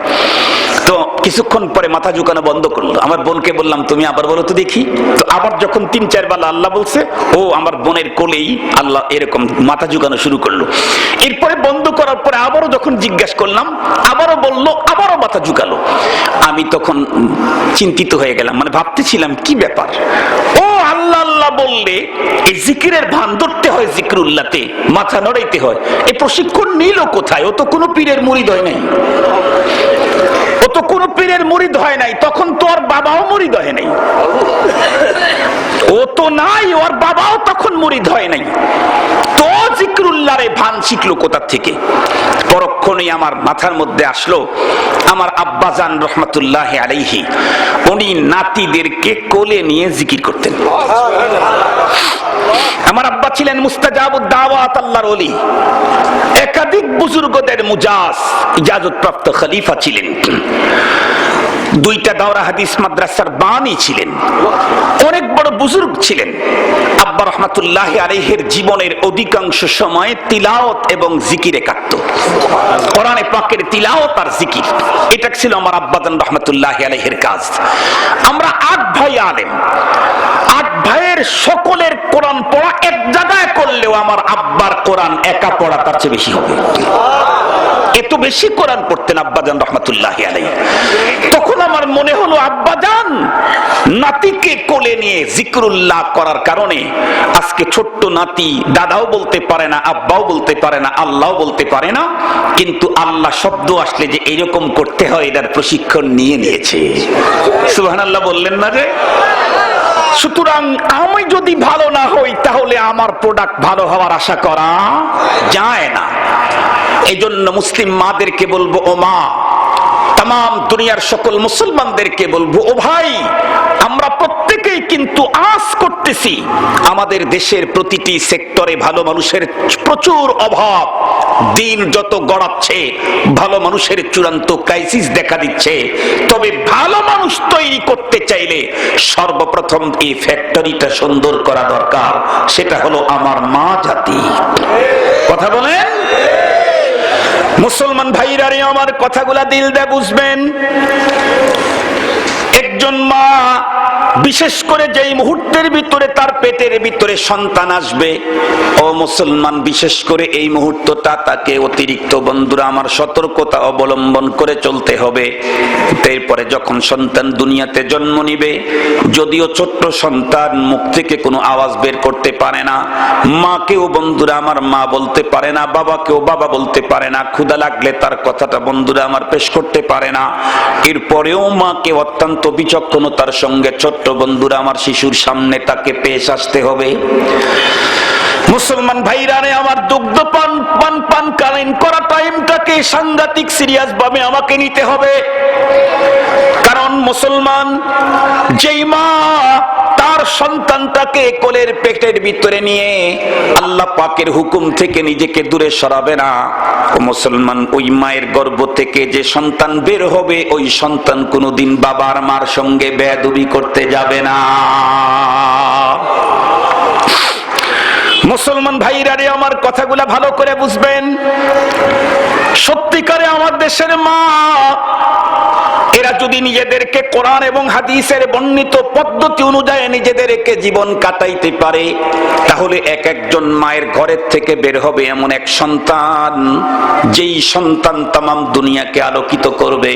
তো কিছুক্ষণ পরে মাথা ঝুঁকানো বন্ধ করলো। আমার বোনকে বললাম, তুমি আবার বলো তো দেখি। তো আবার যখন ৩-৪ বার আল্লাহ বলছে, ও আমার বোনের কোলেই আল্লাহ এরকম মাথা ঝুঁকানো শুরু করলো। এরপরে বন্ধ করার পরে আবারও যখন জিজ্ঞাসা করলাম, আবারও বললো, আবারও মাথা ঝুঁকালো। আমি তখন চিন্তিত হয়ে গেলাম, মানে ভাবতেছিলাম কি ব্যাপার। ও আল্লাহ আল্লাহ বললে এই জিকিরের ভান ধরতে হয়, জিকরুল্লাহতে মাথা নড়াইতে হয়। এই প্রশিক্ষণ নিল কোথায়? ও তো কোনো পীরের মুরিদ হয় নাই, ও তো কোনো পীরের মুরিদ হয় নাই। তখন তো ওর বাবাও মুরিদ হয় নাই, ও তো নাই, ওর বাবাও তখন মুরিদ হয় নাই। তো জিকরুল্লাহর ভান শিখলো কোথা থেকে? পরক্ষণেই আমার মাথার মধ্যে আসলো আমার আব্বাজান রহমাতুল্লাহ আলাইহি, উনি নাতিদেরকে কোলে নিয়ে জিকির করতেন। আমার আব্বা ছিলেন মুস্তাজাবুদ দাওয়াত, আল্লাহর ওলি, একাধিক বুজুর্গদের মুজাজ ইজাজত প্রাপ্ত খলিফা ছিলেন, 2টা দাওরা হাদিস মাদ্রাসার বানী ছিলেন, অনেক বড় বুজুর্গ ছিলেন। আব্বা রহমাতুল্লাহ আলাইহির জীবনের অধিকাংশ সময় তিলাওয়াত এবং জিকিরে কাটতো। কোরআনে পাকের তিলাওয়াত আর জিকির, এটা ছিল আমার আব্বাজান রহমাতুল্লাহ আলাইহির কাজ। আমরা 8 ভাই আলেম, 8 ভাইয়ের সকলের কোরআন পড়া এক জায়গায় করলেও আমার আব্বার কোরআন একা পড়া তার চেয়ে বেশি হবে। এত বেশি কোরআন পড়তেন আব্বাজান রহমাতুল্লাহ আলাইহি। তখন আমার মনে হলো, আব্বাজান নাতিকে কোলে নিয়ে জিকরুল্লাহ করার কারণে আজকে ছোট্ট নাতি দাদাও বলতে পারে না, আব্বাও বলতে পারে না, আল্লাহও বলতে পারে না, কিন্তু আল্লাহ শব্দ আসলে যে এরকম করতে হয় এটার প্রশিক্ষণ নিয়ে নিয়েছে। সুবহানাল্লাহ বললেন না যে? সুতরাং আমি যদি ভালো না হই তাহলে আমার প্রোডাক্ট ভালো হওয়ার আশা করা যায় না। এই জন্য মুসলিম মাদেরকে বলবো, ও মা, তাম দুনিয়ার সকল মুসলমানদেরকে বলবো, ও ভাই, আমরা প্রত্যেকেই কিন্তু আস করতেছি আমাদের দেশের প্রতিটি সেক্টরে ভালো মানুষের প্রচুর অভাব। দিন যত গড়াচ্ছে ভালো মানুষের চূড়ান্ত ক্রাইসিস দেখা দিচ্ছে। তবে ভালো মানুষ তৈরি করতে চাইলে সর্বপ্রথম এই ফ্যাক্টরিটা সুন্দর করা দরকার, সেটা হলো আমার মা জাতি। কথা বলেন মুসলমান ভাইরা রে, আমার কথাগুলা দিল দিয়ে বুঝবেন। একজন মা বিশেষ করে যেই মুহূর্তের ভিতরে তার পেটের ভিতরে সন্তান আসবে, ও মুসলমান, বিশেষ করে এই মুহূর্তটা তাকে অতিরিক্ত বন্ধুরা আমার সতর্কতা অবলম্বন করে চলতে হবে। এরপরে যখন সন্তান দুনিয়াতে জন্ম নিবে, যদিও ছোট্ট সন্তান মুখ থেকে কোনো আওয়াজ বের করতে পারে না, মাকেও বন্ধুরা আমার মা বলতে পারে না, বাবাকেও বাবা বলতে পারে না, ক্ষুধা লাগলে তার কথাটা বন্ধুরা আমার পেশ করতে পারে না, এরপরেও মাকে অত্যন্ত বিচক্ষণতার সঙ্গে ছোট্ট বন্ধুরা আমার শিশুর সামনে তাকে পেশ আসতে হবে। মুসলমান ভাইরা রে, আমার দুগ্ধ পানকালীন করা টাইমটাকে সাংঘাতিক সিরিয়াস ভাবে আমাকে নিতে হবে। কারণ মুসলমান, যেই মা তার সন্তানটাকে কোলের পেটের ভিতরে নিয়ে আল্লাহ পাকের হুকুম থেকে নিজেকে দূরে সরাবে না, ও মুসলমান, ওই মায়ের গর্ভ থেকে যে সন্তান বের হবে, ওই সন্তান কোনোদিন বাবার মার সঙ্গে বেয়াদবি করতে যাবে না। মুসলমান ভাইরা রে, আমার কথাগুলা ভালো করে বুঝবেন। সত্যিকারে আমার দেশের মা, এরা যদি নিজেদেরকে কোরআন এবং হাদিসের বর্ণিত পদ্ধতি অনুযায়ী নিজেদেরকে জীবন কাটাইতে পারে, তাহলে এক একজন মায়ের ঘরের থেকে বের হবে এমন এক সন্তান, যেই সন্তান তামাম দুনিয়াকে আলোকিত করবে।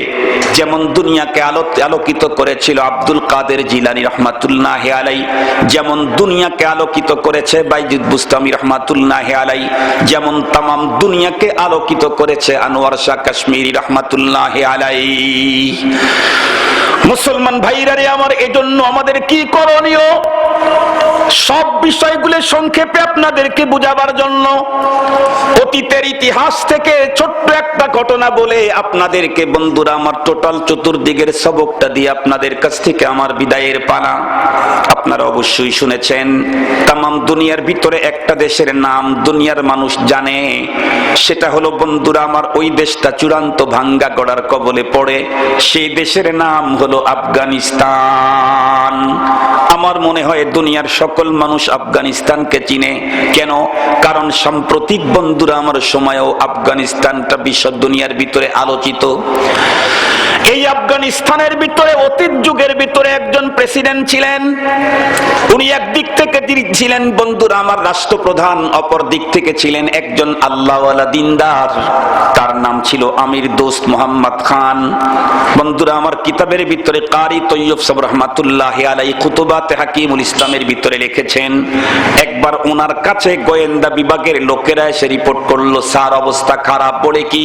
যেমন দুনিয়াকে আলোকিত করেছিল আব্দুল কাদের জিলানী রহমাতুল্লাহ আলাই, যেমন দুনিয়াকে আলোকিত করেছে বাইজিদ বুস্তামি রহমাতুল্লাহ আলাই, যেমন তামাম দুনিয়াকে আলোকিত করেছে আনোয়ার শাহ কাশ্মীরি রহমাতুল্লাহ আলাই। ও মুসলমান ভাইরা রে আমার, এজন্য আমাদের কি করণীয়? সব বিষয়গুলো সংক্ষেপে আপনাদেরকে বুঝাবার জন্য অতীতের ইতিহাস থেকে ছোট্ট একটা ঘটনা বলে আপনাদেরকে বন্ধুরা আমার টোটাল চতুর্দিকের সবকটা দিয়ে আপনাদের কাছ থেকে আমার বিদায়ের পালা। আপনারা অবশ্যই শুনেছেন, তামাম দুনিয়ার ভিতরে একটা দেশের নাম দুনিয়ার মানুষ জানে, সেটা হলো বন্ধুরা আমার ওই দেশটা চূড়ান্ত ভাঙ্গা গড়ার কবলে পড়ে, সেই দেশের নাম হলো আফগানিস্তান। আমার মনে হয় দুনিয়ার সকল মানুষ আফগানিস্তানকে চিনে। কেন? কারণ সাম্প্রতিক বন্ধুরা আমার সময়েও আফগানিস্তানটা বিশ্ব দুনিয়ার ভিতরে আলোচিত। এই আফগানিস্তানের ভিতরে অতীত যুগের ভিতরে একজন প্রেসিডেন্ট ছিলেন। উনি একদিক থেকে ছিলেন বন্ধুরা আমার রাষ্ট্রপ্রধান, অপর দিক থেকে ছিলেন একজন আল্লাহওয়ালা দিনদার। তার নাম ছিল আমির দোস্ত মোহাম্মদ খান। বন্ধুরা আমার কিতাবের ভিতরে কারি তৈয়ব সাহেব রহমাতুল্লাহ আলাইহি খুতুবাতে হাকিমুল ইসলামের ভিতরে লিখেছেন, একবার ওনার কাছে গোয়েন্দা বিভাগের লোকেরা এসে রিপোর্ট করলো, স্যার অবস্থা খারাপ। বলে কি?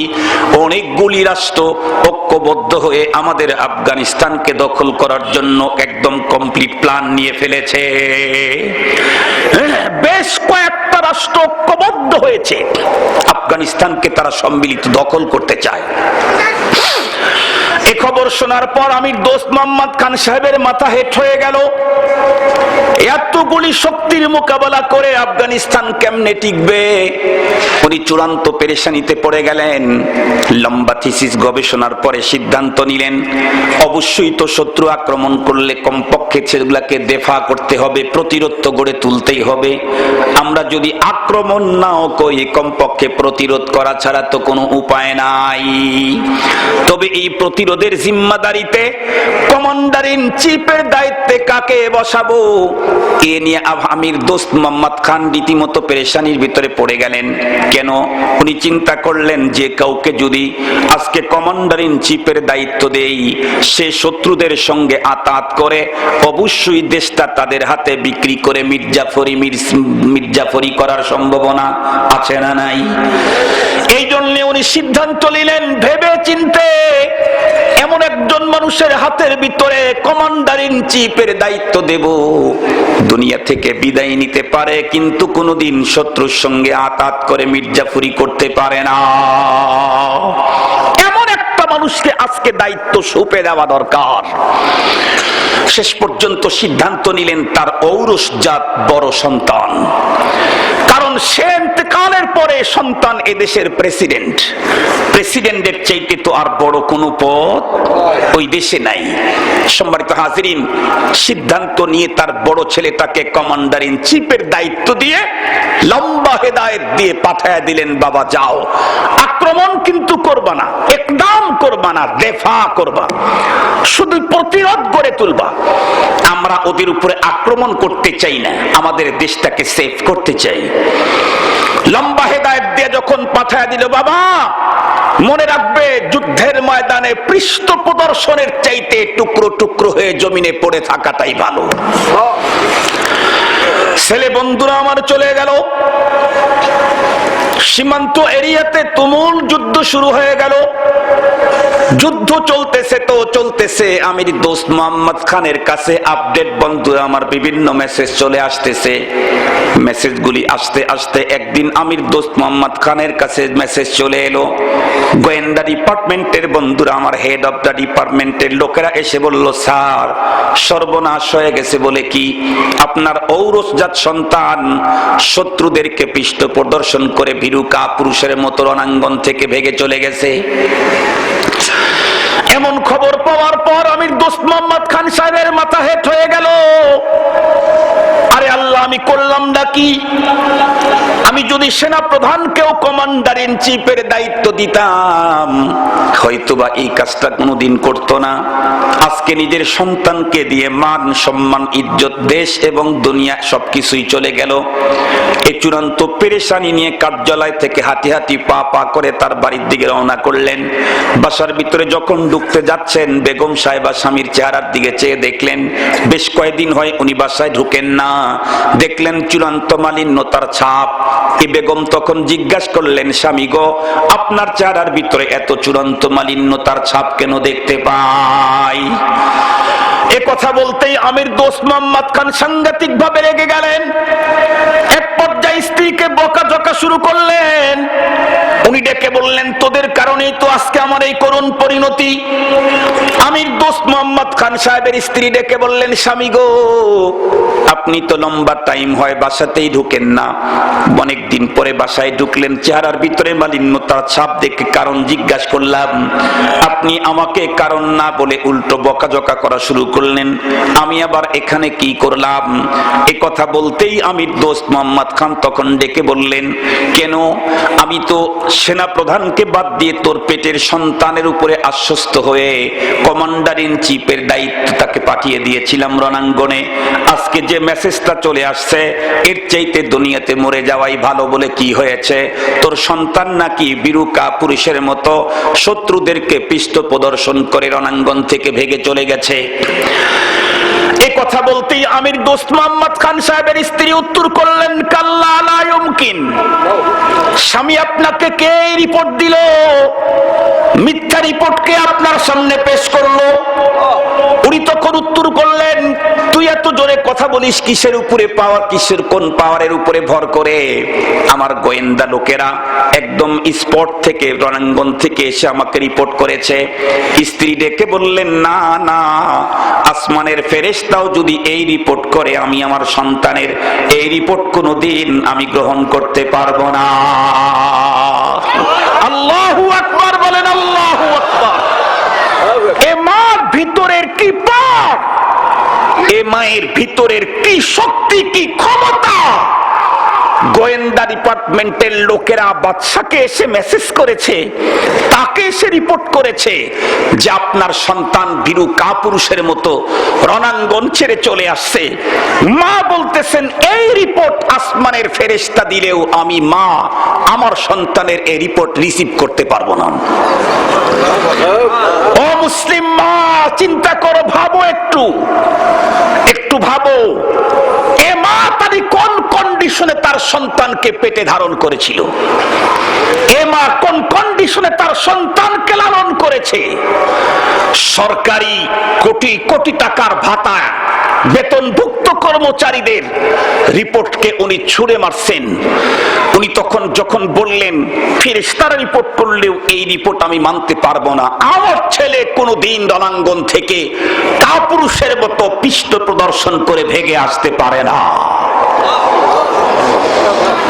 অনেকগুলি রাষ্ট্র ঐক্যবদ্ধ হয়ে আমাদের আফগানিস্তানকে দখল করার জন্য একদম কমপ্লিট প্ল্যান নিয়ে ফেলেছে। বেশ কয়েকটা রাষ্ট্র ঐক্যবদ্ধ হয়েছে, আফগানিস্তানকে তারা সম্মিলিত দখল করতে চায়। এই খবর শোনার পর আমির দোস্ত মোহাম্মদ খান সাহেবের মাথা হেট হয়ে গেল। এতগুলি শক্তির মোকাবেলা করে আফগানিস্তান কেমনে টিকবে? উনি চূড়ান্ত পেরেশানিতে পড়ে গেলেন। লম্বা থিসিস গবেষণার পরে সিদ্ধান্ত নিলেন, অবশ্যই তো শত্রু আক্রমণ করলে কমপক্ষে সেগুলাকে দেফা করতে হবে, প্রতিরোধ তো গড়ে তুলতেই হবে। আমরা যদি আক্রমণ নাও করি, কমপক্ষে প্রতিরোধ করা ছাড়া তো কোনো উপায় নাই। তবে এই প্রতিরোধের জিম্মাদারিতে কমান্ডার ইন চিফের দায়িত্বে কাকে বসাবো, এ নিয়ে আমির দোস্ত মোহাম্মদ খান রীতিমতো পেরেশানির ভিতরে পড়ে গেলেন। কেন? উনি চিন্তা করলেন যে কাউকে যদি আজকে কমান্ডার ইন চিফের দায়িত্ব দেই, সে শত্রুদের সঙ্গে আতাত করে অবশ্যই দেশটা তাদের হাতে বিক্রি করে মির্জাফরি করার সম্ভাবনা আছে না নাই? এই জন্য উনি সিদ্ধান্ত নিলেন ভেবে চিন্তে, এমন একজন মানুষের হাতের ভিতরে কমান্ডার ইন চিফের দায়িত্ব দেব, দুনিয়া থেকে বিদায় নিতে পারে কিন্তু কোনোদিন শত্রুর সঙ্গে আতাত করে মির্জাফরি করতে পারে না। এমন একটা মানুষকে আজকে দায়িত্ব সঁপে দেওয়া দরকার। শেষ পর্যন্ত সিদ্ধান্ত নিলেন তার ঔরসজাত বড় সন্তান, কারণ সে ইন্তেকালের পরে সন্তান এদেশের প্রেসিডেন্ট। প্রেসিডেন্টের চাইতে তো আর বড় কোনো পদ ওই দেশে নাই। সম্মানিত হাজিরিন, সিদ্ধান্ত নিয়ে তার বড় ছেলেটাকে কমান্ডার ইন চিফের দায়িত্ব দিয়ে লম্বা হেদায়েত দিয়ে পাঠায়া দিলেন, বাবা যাও, আক্রমণ কিন্তু করবা না, একদম করবা না, দেফা করবা, শুধু প্রতিরোধ গড়ে তুলবা। আমরা ওদের উপরে আক্রমণ করতে চাই না, আমাদের দেশটাকে সেভ করতে চাই। লম্বা হেদায়েত দিয়ে যখন পাঠায়া দিল, বাবা মনে রাখবে যুদ্ধের ময়দানে পৃষ্ঠ প্রদর্শনের চাইতে টুকরো টুকরো হয়ে জমিনে পড়ে থাকাটাই ভালো। ছেলে বন্ধুরা আমার চলে গেল। সীমান্ত এরিয়াতে তুমুল যুদ্ধ শুরু হয়ে গেল। যুদ্ধ চলতেছে তো চলতেছে, আমির দোস্ত মোহাম্মদ খানের কাছে আপডেট বন্ধুরা আমার বিভিন্ন মেসেজ চলে আসতেছে। মেসেজগুলি আসতে আসতে একদিন আমির দোস্ত মোহাম্মদ খানের কাছে মেসেজ চলে এলো। গোয়েন্দা ডিপার্টমেন্টের বন্ধুরা আমার, হেড অফ দ্য ডিপার্টমেন্টের লোকেরা এসে বলল, স্যার সর্বনাশ হয়ে গেছে। বলে কি? আপনার ঔরসজাত সন্তান শত্রুদেরকে পৃষ্ঠ প্রদর্শন করে ভীরু কাপুরুষের মতো রণাঙ্গন থেকে ভেগে চলে গেছে। এমন খবর পাওয়ার পর আমির দোস্ত মোহাম্মদ খান সাহেবের মাথা হেট হয়ে গেল। আরে আল্লাহ, আমি করলাম নাকি? আমি যদি সেনা প্রধানকেও কমান্ডার ইন চিফের দায়িত্ব দিতাম, হয়তোবা এই কাজটা কোনোদিন করতো না। আজকে নিজের সন্তানকে দিয়ে মান সম্মান ইজ্জত দেশ এবং দুনিয়া সবকিছুই চলে গেল। এই চূড়ান্ত পেরেশানি নিয়ে কার্যালয় থেকে হাঁটি হাঁটি পা পা করে তার বাড়ির দিকে রওনা করলেন। বাসার ভিতরে যখন ঢুকতে যাচ্ছেন, বেগম সাহেবা স্বামীর চেহারার দিকে চেয়ে দেখলেন বেশ কয়েকদিন হয় উনি বাসায় ঢুকেন না। দেখলেন চূড়ান্ত মালিন্যতার ছাপ। এই বেগম তখন জিজ্ঞাসা করলেন, স্বামী গো, আপনার চেহারার ভিতরে এত চূড়ান্ত মালিন্যতার ছাপ কেন দেখতে পাই? এ কথা বলতেই আমির দোস্ত মোহাম্মদ খান সাংঘাতিক ভাবে রেগে গেলেন। এক পর্যায়ে স্ত্রীকে বকাঝকা শুরু করলেন। উনি ডেকে বললেন, তোদের কারণেই তো আজকে আমার এই করুণ পরিণতি। আমির দোস্ত মোহাম্মদ খান সাহেবের স্ত্রী ডেকে বললেন, স্বামী গো, আপনি তো লম্বা টাইম হয় বাসাতেই ঢুকেন না, অনেক দিন পরে বাসায় ঢুকলেন, চেহারার ভিতরে মালিন্যতার ছাপ দেখে কারণ জিজ্ঞাসা করলাম, আপনি আমাকে কারণ না বলে উল্টো বকাঝকা করা শুরু করলেন। আমি আবার এখানে কি করলাম? এ কথা বলতেই আমির দোস্ত মোহাম্মদ খান তখন ডেকে বললেন, কেন? আমি তো সেনা প্রধানকে বাদ দিয়ে তোর পেটের সন্তানের উপরে আশ্বস্ত হয়ে কমান্ডার ইন চিফের দায়িত্ব তাকে পাঠিয়ে দিয়েছিলাম রণাঙ্গনে। আজকে যে মেসেজটা চলে আসছে, এর চাইতে দুনিয়াতে মরে যাওয়াই ভালো বলে কি হয়েছে? তোর সন্তান নাকি বিরুকা পুরুষের মতো শত্রুদেরকে পৃষ্ঠ প্রদর্শন করে রণাঙ্গন থেকে ভেগে চলে গেছে। এই কথা বলতেই আমির দোস্ত মোহাম্মদ খান সাহেবের স্ত্রী উত্তর করলেন, কাল্লা লা ইউমকিন। স্বামী, আপনাকে কে রিপোর্ট দিল? মিথ্যা রিপোর্ট কে আপনার সামনে পেশ করলো? উনি তখন উত্তর করলেন, তুই এত জোরে কথা বলিস কিসের উপরে পাওয়ার, কিসের কোন পাওয়ারের উপরে ভর করে? আমার গোয়েন্দা লোকেরা একদম স্পট থেকে রণাঙ্গন থেকে এসে আমাকে রিপোর্ট করেছে। স্ত্রী ডেকে বললেন, না না, আসমানের ফেরেশতাও যদি এই রিপোর্ট করে, আমি আমার সন্তানের এই রিপোর্ট কোনোদিন আমি গ্রহণ করতে পারবো না। আল্লাহু আকবার বলেন, আল্লাহু আকবার। এ মার ভিতরের কি পাপ, এ মায়ের ভিতরের কি শক্তি, কি ক্ষমতা! গোয়েন্দা ডিপার্টমেন্টের লোকেরা বাদশাকে এসে মেসেজ করেছে, তাকে এসে রিপোর্ট করেছে যে আপনার সন্তান ভীরু কাপুরুষের মতো রণাঙ্গন ছেড়ে চলে আসছে। মা বলতেছেন, এই রিপোর্ট আসমানের ফেরেশতা দিলেও আমি মা আমার সন্তানের এই রিপোর্ট রিসিভ করতে পারবো না। ও মুসলিম মা, চিন্তা করো, ভাবো, একটু ভাবো, এ মা তারি কোন কন্ডিশনে তার সন্তানকে পেটে ধারণ করেছিল? এ মা কোন কন্ডিশনে তার সন্তানকে লালন করেছে? সরকারি কোটি কোটি টাকার ভাতা বেতনভুক্ত কর্মচারীদের রিপোর্টকে উনি ছুঁড়ে মারছেন। উনি তখন যখন বললেন, ফেরেশতারা রিপোর্ট করলেও এই রিপোর্ট আমি মানতে পারবো না, আমার ছেলে কোনোদিন রণাঙ্গন থেকে কাপুরুষের মতো পৃষ্ঠ প্রদর্শন করে ভেগে আসতে পারে না।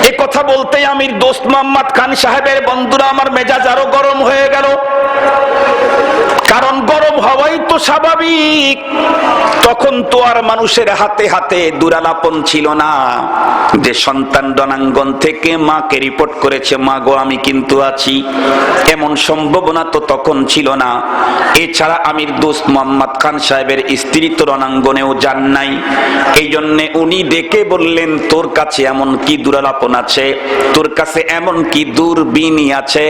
এ কথা বলতেই আমির দোস্ত মোহাম্মদ খান সাহেবের বন্ধুরা আমার মেজাজ আরো গরম হয়ে গেল। কারণ গরম হওয়াই তো স্বাভাবিক। তখন তো আর মানুষের হাতে হাতে দুরালাপন ছিল না যে সন্তান রণাঙ্গন থেকে মাকে রিপোর্ট করেছে, মা গো আমি কিন্তু আছি, এমন সম্ভাবনা তো তখন ছিল না। এছাড়া আমির দোস্ত মোহাম্মদ খান সাহেবের স্ত্রী তো রণাঙ্গনেও যান নাই। এই জন্যে উনি ডেকে বললেন, তোর কাছে এমন কি দুরালাপন আছে, তোর কাছে এমন কি দূরবীনী আছে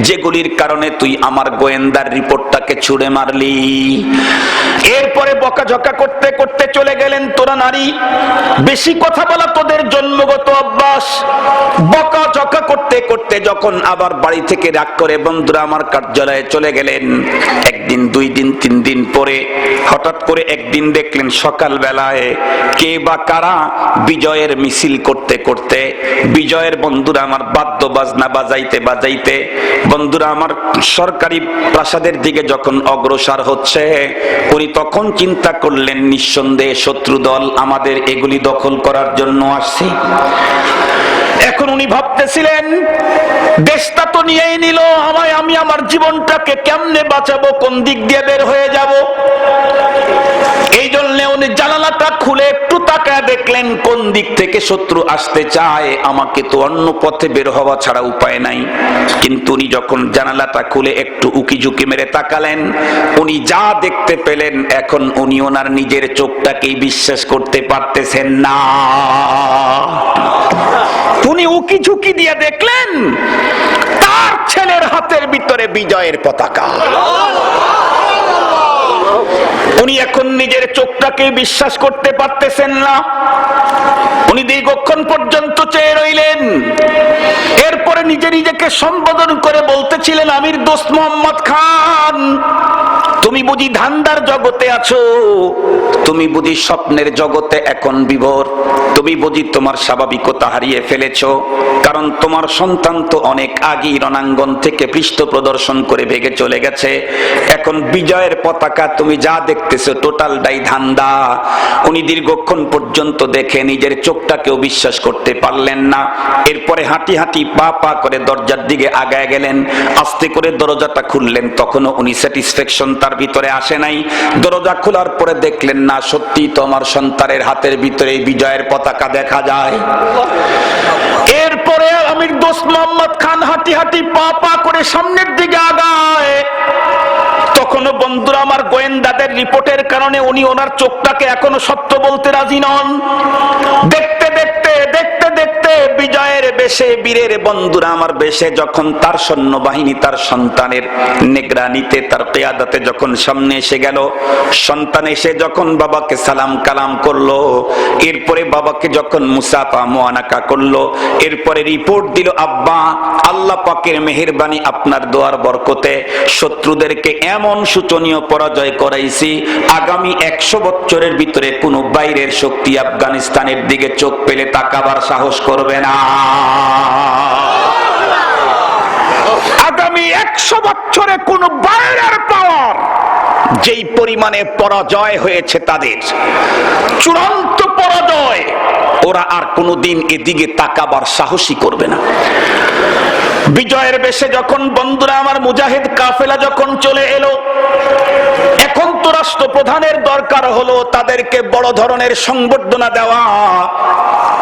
যেগুলির কারণে তুই আমার গোয়েন্দার রিপোর্টটাকে ছুড়ে মারলি? এরপরে বকাঝকা করতে করতে চলে গেলেন, তোরা নারী, বেশি কথা বলা তোদের জন্মগত অভ্যাস। বকাঝকা করতে করতে যখন আবার বাড়ি থেকে রাগ করে বন্ধুরা আমার কার্যালয়ে চলে গেলেন, একদিন, 2 দিন, 3 দিন পরে হঠাৎ করে একদিন দেখলেন সকাল বেলায় কে বা কারা বিজয়ের মিছিল করতে করতে, বিজয়ের বন্ধুরা আমার বাদ্য বাজনা বাজাইতে বাজাইতে বন্ধুরা আমার সরকারি প্রাসাদের দিকে যখন অগ্রসর হচ্ছে, উনি তখন চিন্তা করলেন, নিঃসন্দেহে শত্রু দল আমাদের এগুলি দখল করার জন্য আসছে। এখন উনি ভাবতেছিলেন, দেশটা তো নিয়েই নিল, আমি আমার জীবনটাকে কেমনে বাঁচাবো, কোন দিক দিয়ে বের হয়ে যাব? এই জন্য উনি জানালাটা খুলে একটু তাকায় দেখলেন কোন দিক থেকে শত্রু আসতে চায়, আমাকে তো অন্য পথে বের হওয়া ছাড়া উপায় নাই। কিন্তু উনি যখন জানালাটা খুলে একটু উকি ঝুঁকি মেরে তাকালেন, উনি যা দেখতে পেলেন, এখন উনি ওনার নিজের চোখটাকেই বিশ্বাস করতে পারতেছেন না। উনি উকি ঝুঁকি দিয়ে দেখলেন তার ছেলের হাতের ভিতরে বিজয়ের পতাকা। উনি এখন নিজের চোখটাকে বিশ্বাস করতে পারতেছেন না। উনি দীর্ঘক্ষণ পর্যন্ত চেয়ে রইলেন। এরপরে নিজেকে সম্বোধন করে বলতেছিলেন, আমির দোস্ত মোহাম্মদ খান, তুমি বুঝি ধান্দার জগতে আছো, তুমি বুঝি স্বপ্নের জগতে এখন বিভোর, তুমি বুঝি তোমার স্বাভাবিকতা হারিয়ে ফেলেছো, কারণ তোমার সন্তান তো অনেক আগেই রণাঙ্গন থেকে পৃষ্ঠ প্রদর্শন করে ভেগে চলে গেছে। এখন বিজয়ের পতাকা তুমি যা দেখতেছো টোটালটাই ধান্দা। উনি দীর্ঘক্ষণ পর্যন্ত দেখে নিজের চোখটাকেও বিশ্বাস করতে পারলেন না। এরপরে হাঁটি হাঁটি পা পা করে দরজার দিকে আগায় গেলেন। আস্তে করে দরজাটা খুললেন, তখনও উনি স্যাটিসফ্যাকশন তার ভিতরে আসে নাই। দরজা খোলার পরে দেখলেন, না সত্যি তো আমার সন্তানের হাতের ভিতরে বিজয়ের পতাকা দেখা যায়। এরপরে আমির দোস্ত মোহাম্মদ খান হাঁটি হাঁটি পা পা করে সামনের দিকে আগায়। তখনও বন্ধুরা আমার গোয়েন্দাদের রিপোর্টের কারণে উনি ওনার চোখটাকে এখনো সত্য বলতে রাজি নন। দেখতে দেখতে দেখতে দেখতে বিজয়ের বেশে, বীরের বন্ধুরা আমার বেশে যখন তার সৈন্যবাহিনী তার সন্তানের নিগরানিতে, তার কিয়াদতে যখন সামনে এসে গেল, সন্তান এসে যখন বাবাকে সালাম কালাম করলো, এরপরে বাবাকে যখন মুসাফা মুআনাকা করলো, এরপরে রিপোর্ট দিল, আব্বা আল্লাহ পাকের মেহেরবানি আপনার দোয়ার বরকতে শত্রুদেরকে এমন শোচনীয় পরাজয় করাইছি, আগামী 100 বছরের ভিতরে কোন বাইরের শক্তি আফগানিস্তানের দিকে চোখ পেলে তাকাবার সাহস করবে না। আগামী 100 বছরে কোন বাইরের পাওয়ার যেই পরিমাণে পরাজয় হয়েছে, তাদের চূড়ান্ত পরাজয়, ওরা আর কোনদিন এদিকে তাকাবার সাহসই করবে না। বিজয়ের বেশে যখন বন্ধুরা আমার মুজাহিদ কাফেলা যখন চলে এলো, এখন তো রাষ্ট্রপ্রধানের দরকার হলো তাদেরকে বড় ধরনের সংবর্ধনা দেওয়া।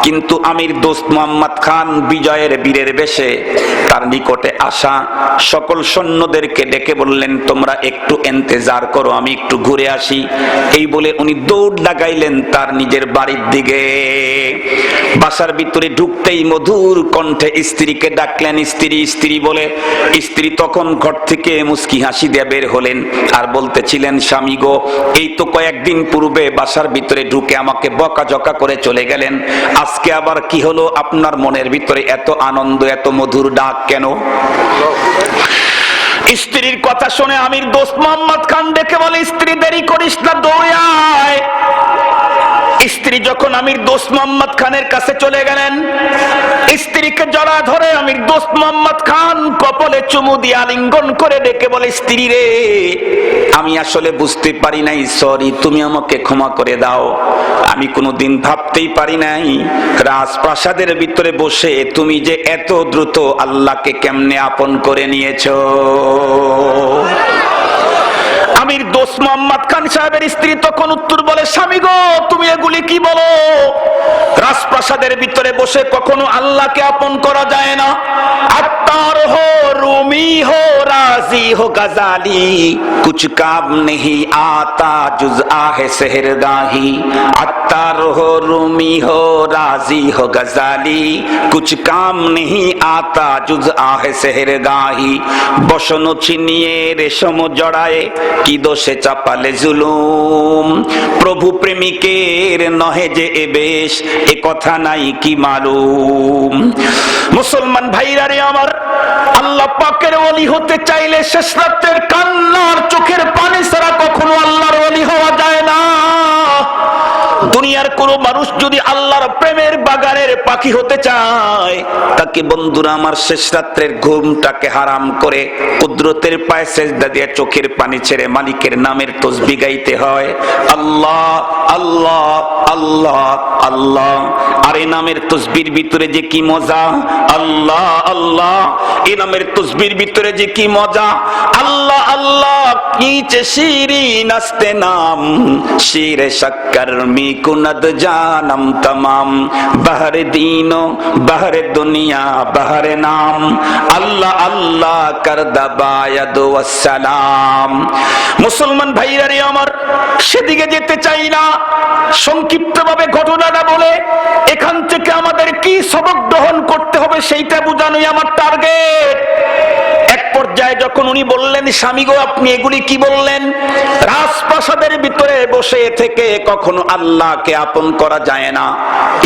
কিন্তু আমির দোস্ত মোহাম্মদ খান বিজয়ের বীরের বেশে তার নিকটে আসা সকল সৈন্যদেরকে ডেকে বললেন, তোমরা একটু ইন্তজার করো, আমি একটু ঘুরে আসি। এই বলে উনি দৌড় লাগাইলেন তার নিজের বাড়ির দিকে। বাসার ভিতরে ঢুকতেই মধুর কণ্ঠে স্ত্রীকে ডাকলেন, স্ত্রী স্ত্রী বলে। স্ত্রী তখন ঘর থেকে মুস্কি হাসি দিয়ে বের হলেন আর বলতেছিলেন, স্বামী গো, এই তো কয়েকদিন পূর্বে বাসার ভিতরে ঢুকে আমাকে বকাঝকা করে চলে গেলেন, আজকে আবার কি হলো? আপনার মনের ভিতরে এত আনন্দ, এত মধুর ডাক কেন? স্ত্রীর কথা শুনে আমির দোস্ত মোহাম্মদ খান ডেকে বলে, স্ত্রী দেরি করিস না, দৌড়ে আয়। স্ত্রী যখন আমির দোস্ত মোহাম্মদ খানের কাছে চলে গেলেন, স্ত্রীকে জড়া ধরে আমির দোস্ত মোহাম্মদ খান কপালে চুমু দিয়ে আলিঙ্গন করে ডেকে বলে, স্ত্রী রে, আমি আসলে বুঝতে পারি নাই, সরি, তুমি আমাকে ক্ষমা করে দাও। আমি কোনোদিন ভাবতেই পারি নাই রাজপ্রাসাদের ভিতরে বসে তুমি যে এত দ্রুত আল্লাহকে কেমনে আপন করে নিয়েছো। আমির দোস্ত মোহাম্মদ খান সাহেবের স্ত্রী তখন উত্তর বলে, স্বামী গো, তুমি এগুলি কি বলো? রাজপ্রাসাদের ভিতরে বসে কখনো আল্লাহকে আপন করা যায় না। আত্মার হো, রুমি হো, রাজি হো, গজালি, কুছ কাম নেহি আতা জুজ আহে সেহরগাহি। আত্মার হো, রুমি হো, রাজি হো, গজালি, কুছ কাম নেহি আতা জুজ আহে সেহরগাহি। বসন ছিনিয়ে রেশম জড়ায় কি দোষে চাপালে জুলুম। প্রভু প্রেমিকের নহে যে এ বেশ, এ কথা নাই কি মালুম। মুসলমান ভাইরা রে আমার, আল্লাহ পাকের ওলি হতে চাইলে শেষ রাতের কান্নার চোখের পানি ছাড়া কখনো আল্লাহর ওলি হওয়া যায় না। দুনিয়ার কোন মানুষ যদি আল্লাহর প্রেমের বাগানের পাখি হতে চায়, তাকে বন্ধুরা আমার শেষ রাত্রের ঘুমটাকে হারাম করে কুদরতের পায়ে সেজদা দিয়ে চোখের পানি ছেড়ে মালিকের নামের তাসবিহ গাইতে হয়। আল্লাহ আল্লাহ আল্লাহ আল্লাহ। আর এই নামের তাসবিহর ভিতরে যে কি মজা, আল্লাহ আল্লাহ, এই নামের তাসবিহর ভিতরে যে কি মজা। আল্লাহ আল্লাহ नीचे शीरी नस्ते नाम शीर शक्कर मी कुनद जानम तमाम बहर दीनो बहर दुनिया बहर नाम अल्लाह अल्लाह कर दबायद वस्सलाम। মুসলমান ভাইরা রে আমার, সেদিকে যেতে চাই না। সংক্ষিপ্তভাবে ঘটনাটা বলে এখান থেকে আমাদের কি সবক গ্রহণ করতে হবে সেইটা বোঝানোই আমার টার্গেট। এক পর্যায়ে যখন উনি বললেন, স্বামী গো আপনি এগুলি কি বললেন? রাজপ্রাসাদের ভিতরে বসে থেকে কখনো আল্লাহকে আপন করা যায় না।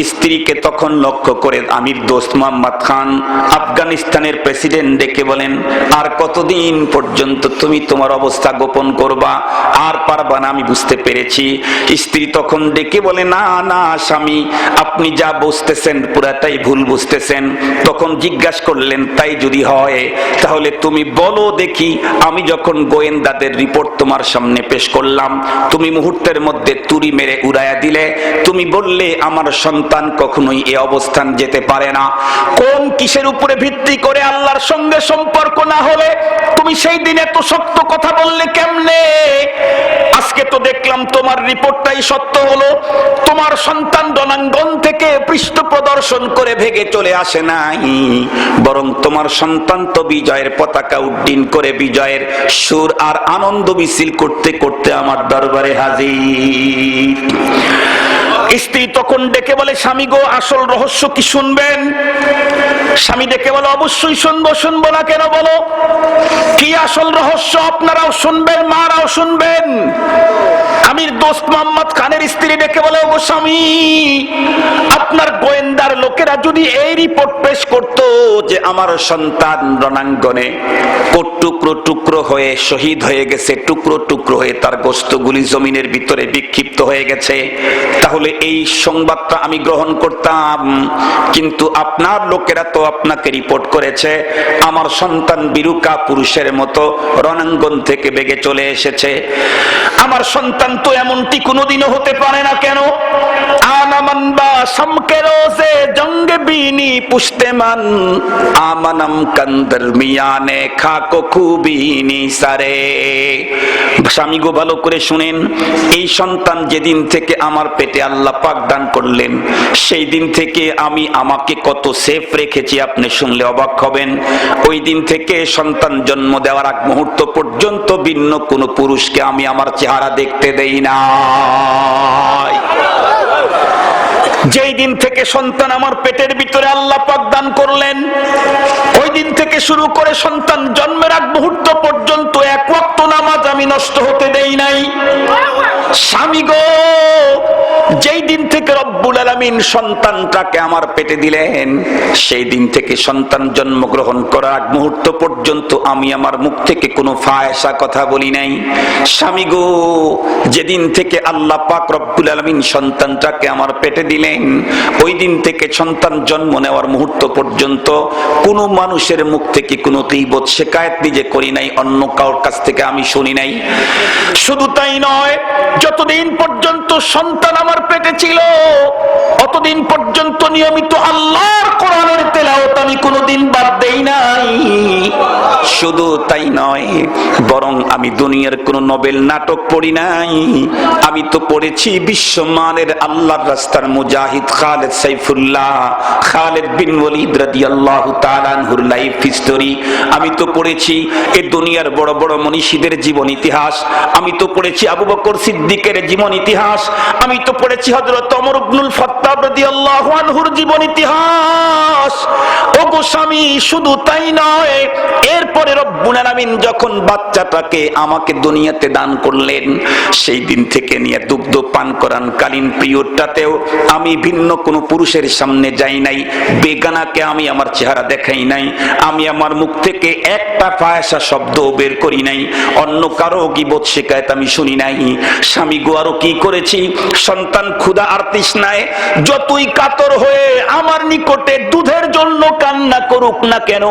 স্ত্রীকে তখন লক্ষ্য করে আমির দোস্ত মোহাম্মদ খান, আফগানিস্তানের প্রেসিডেন্ট, ডেকে বলেন, আর কতদিন পর্যন্ত তুমি তোমার অবস্থা গোপন করবা? আর পারবা না, আমি বুঝতে পেরেছি। স্ত্রী তখন ডেকে বলে, না না স্বামী, আপনি যা বুঝতেছেন পুরাটাই ভুল বুঝতেছেন। তখন জিজ্ঞাসা করলেন, তাই যদি হয় তাহলে তুমি বলো দেখি, আমি যখন গোয়েন্দাদের রিপোর্ট তোমার সামনে পেশ করলাম, তুমি মুহূর্তের মধ্যে তুড়ি মেরে উড়াইয়া দিলে, তুমি বললে আমার সন্তান কখনোই এ অবস্থান যেতে পারে না। কোন কিসের উপরে ভিত্তি করে? আল্লাহর সঙ্গে সম্পর্ক না হলে তুমি সেই দিন এত শক্ত কথা বললে কেমনে? আজকে তো দেখলাম তোমার রিপোর্টটাই সত্য হলো। তোমার সন্তান রণাঙ্গন থেকে পৃষ্ঠ প্রদর্শন করে ভেগে চলে আসে নাই, বরং তোমার সন্তান তো বিজয়ের পতাকা উড্ডীন করে বিজয়ের সুর আর আনন্দ মিছিল করতে করতে আমার দরবারে হাজির। স্ত্রী তখন ডেকে বলে, স্বামী গো আসল রহস্য কি শুনবেন? স্বামী ডেকে বলে, অবশ্যই শুনবো। শুনবো না কেন বলো? কি আসল রহস্য? আপনারাও শুনবেন, মারাও শুনবেন। আমির দোস্ত মোহাম্মদ খানের স্ত্রী ডেকে বলে, ও স্বামী, আপনার গোয়েন্দার লোকেরা যদি এই রিপোর্ট পেশ করত যে আমার সন্তান রণাঙ্গনে টুকরো টুকরো হয়ে শহীদ হয়ে গেছে, টুকরো টুকরো হয়ে তার গোশতগুলি জমিনের ভিতরে বিক্ষিপ্ত হয়ে গেছে, তাহলে এই সংবাদটা আমি গ্রহণ করতাম। কিন্তু আপনার লোকেরা তো আপনাকে রিপোর্ট করেছে আমার সন্তান বিরুকা পুরুষের মতো রণাঙ্গন থেকে বেগে চলে এসেছে। আমার সন্তান তো এমনটি কোনোদিনও হতে পারে না। কেন? আনামান বা শামকে রোজে জঙ্গে বিনি পুষ্টেমান আমানাম কান্দর মিয়ানে খাকো খুবিনি সারে। স্বামী গো ভালো করে শুনেন, এই সন্তান যেদিন থেকে আমার পেটে আল্লাহ পাক দান করলেন, সেই দিন থেকে আমি আমাকে কত সেফ রেখেছি আপনি শুনলে অবাক হবেন। ওই দিন থেকে সন্তান জন্ম দেওয়ার আগ মুহূর্ত পর্যন্ত ভিন্ন কোনো পুরুষকে আমি আমার চেহারা দেখতে দেই না। যেই দিন থেকে সন্তান আমার পেটের ভিতরে আল্লাহ পাক দান করলেন, ওই দিন থেকে শুরু করে সন্তান জন্মের আগ মুহূর্ত পর্যন্ত এক ওয়াক্ত নামাজ আমি নষ্ট হতে দেই নাই। স্বামী গো, যেই দিন থেকে রব্বুল আলামিন সন্তানটাকে আমার পেটে দিলেন, সেই দিন থেকে সন্তান জন্মগ্রহণ করার আগ মুহূর্ত পর্যন্ত আমি আমার মুখ থেকে কোনো ফায়সা কথা বলি নাই। স্বামী গো, যেদিন থেকে আল্লাহ পাক রব্বুল আলামিন সন্তানটাকে আমার পেটে দিলেন, ওই দিন থেকে সন্তান জন্ম নেওয়ার মুহূর্ত পর্যন্ত কোনো মানুষের মুখ থেকে কোনো গীবত শিকায়েত নিজে করি নাই, অন্য কারোর কাছ থেকে আমি শুনি নাই। শুধু তাই নয়, যতদিন পর্যন্ত সন্তান আমার পেটে ছিল অতদিন পর্যন্ত নিয়মিত আল্লাহর কোরআনের তেলাওয়াত আমি কোনোদিন বাদ দেই নাই। শুধু তাই নয়, বরং আমি দুনিয়ার কোন নোবেল নাটক পড়ি নাই। আমি তো পড়েছি বিশ্বমানের আল্লাহর রাস্তার মুজাহিদ খালেদ সাইফুল্লাহ, খালেদ বিন ওয়ালিদ রাদিয়াল্লাহু তাআলা আনহুর লাইফ হিস্টোরি। আমি তো পড়েছি এই দুনিয়ার বড় বড় মনীষীদের জীবন ইতিহাস। আমি তো পড়েছি আবু বকর সিদ্দিকের জীবন ইতিহাস। আমি তো পড়েছি হযরত ওমর ইবনুল খাত্তাব রাদিয়াল্লাহু আনহুর জীবন ইতিহাস। ওগো স্বামী, শুধু তাই নয়, এরপরে রব্বুল আলামিন যখন বাচ্চাটাকে আমাকে দুনিয়াতে দান করলেন, সেই দিন থেকে নিয়ে দুগ্ধ পান করান কালীন পিরিয়ডটাতেও আমি ভিন্ন কোনো পুরুষের সামনে যাই নাই, বেগানাকে আমি আমার চেহারা দেখাই নাই, আমি আমার মুখ থেকে একটা ফায়সা শব্দ বের করি নাই, অন্য কারো গীবত শিকায়েত আমি শুনি নাই। স্বামী গো, আরো কি করেছি, সন্তান ক্ষুধা আর তৃষ্ণায় যতই কাতর হয়ে আমার নিকটে দুধের জন্য কান্না করুক না কেন,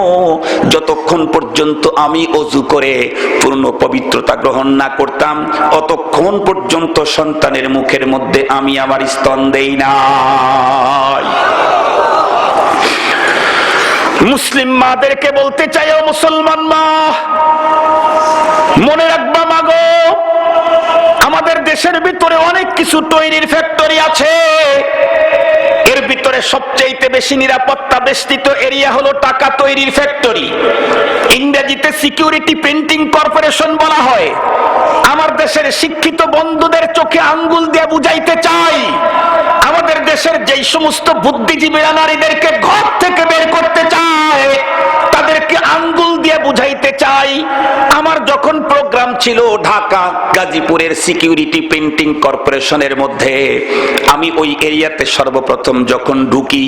যতক্ষণ পর্যন্ত আমি ওযু করে পূর্ণ পবিত্রতা গ্রহণ না করতাম, অতক্ষণ পর্যন্ত সন্তানের মুখের মধ্যে আমি আমার স্তন দেই না। মুসলিম মাদেরকে বলতে চাই, ও মুসলমান মা, মনে রাখবা মাগো, আমাদের দেশের ভিতরে অনেক কিছু তৈরির ফ্যাক্টরি আছে। এর ভিতরে সবচেয়ে বেশি নিরাপত্তা বেষ্টিত এরিয়া হলো টাকা তৈরির ফ্যাক্টরি। ইংরেজিতে সিকিউরিটি প্রিন্টিং কর্পোরেশন বলা হয়। আমার দেশের শিক্ষিত বন্ধুদের চোখে আঙ্গুল দিয়ে বুঝাইতে চাই, আমাদের দেশের যেই যেই সমস্ত বুদ্ধিজীবীরা নারীদেরকে ঘর থেকে বের করতে চায়, তাদেরকে আঙ্গুল দিয়ে বুঝাইতে চাই। আমার যখন প্রোগ্রাম ছিল ঢাকা গাজীপুরের সিকিউরিটি পেইন্টিং কর্পোরেশনের মধ্যে, আমি ওই এরিয়াতে সর্বপ্রথম যখন ঢুকি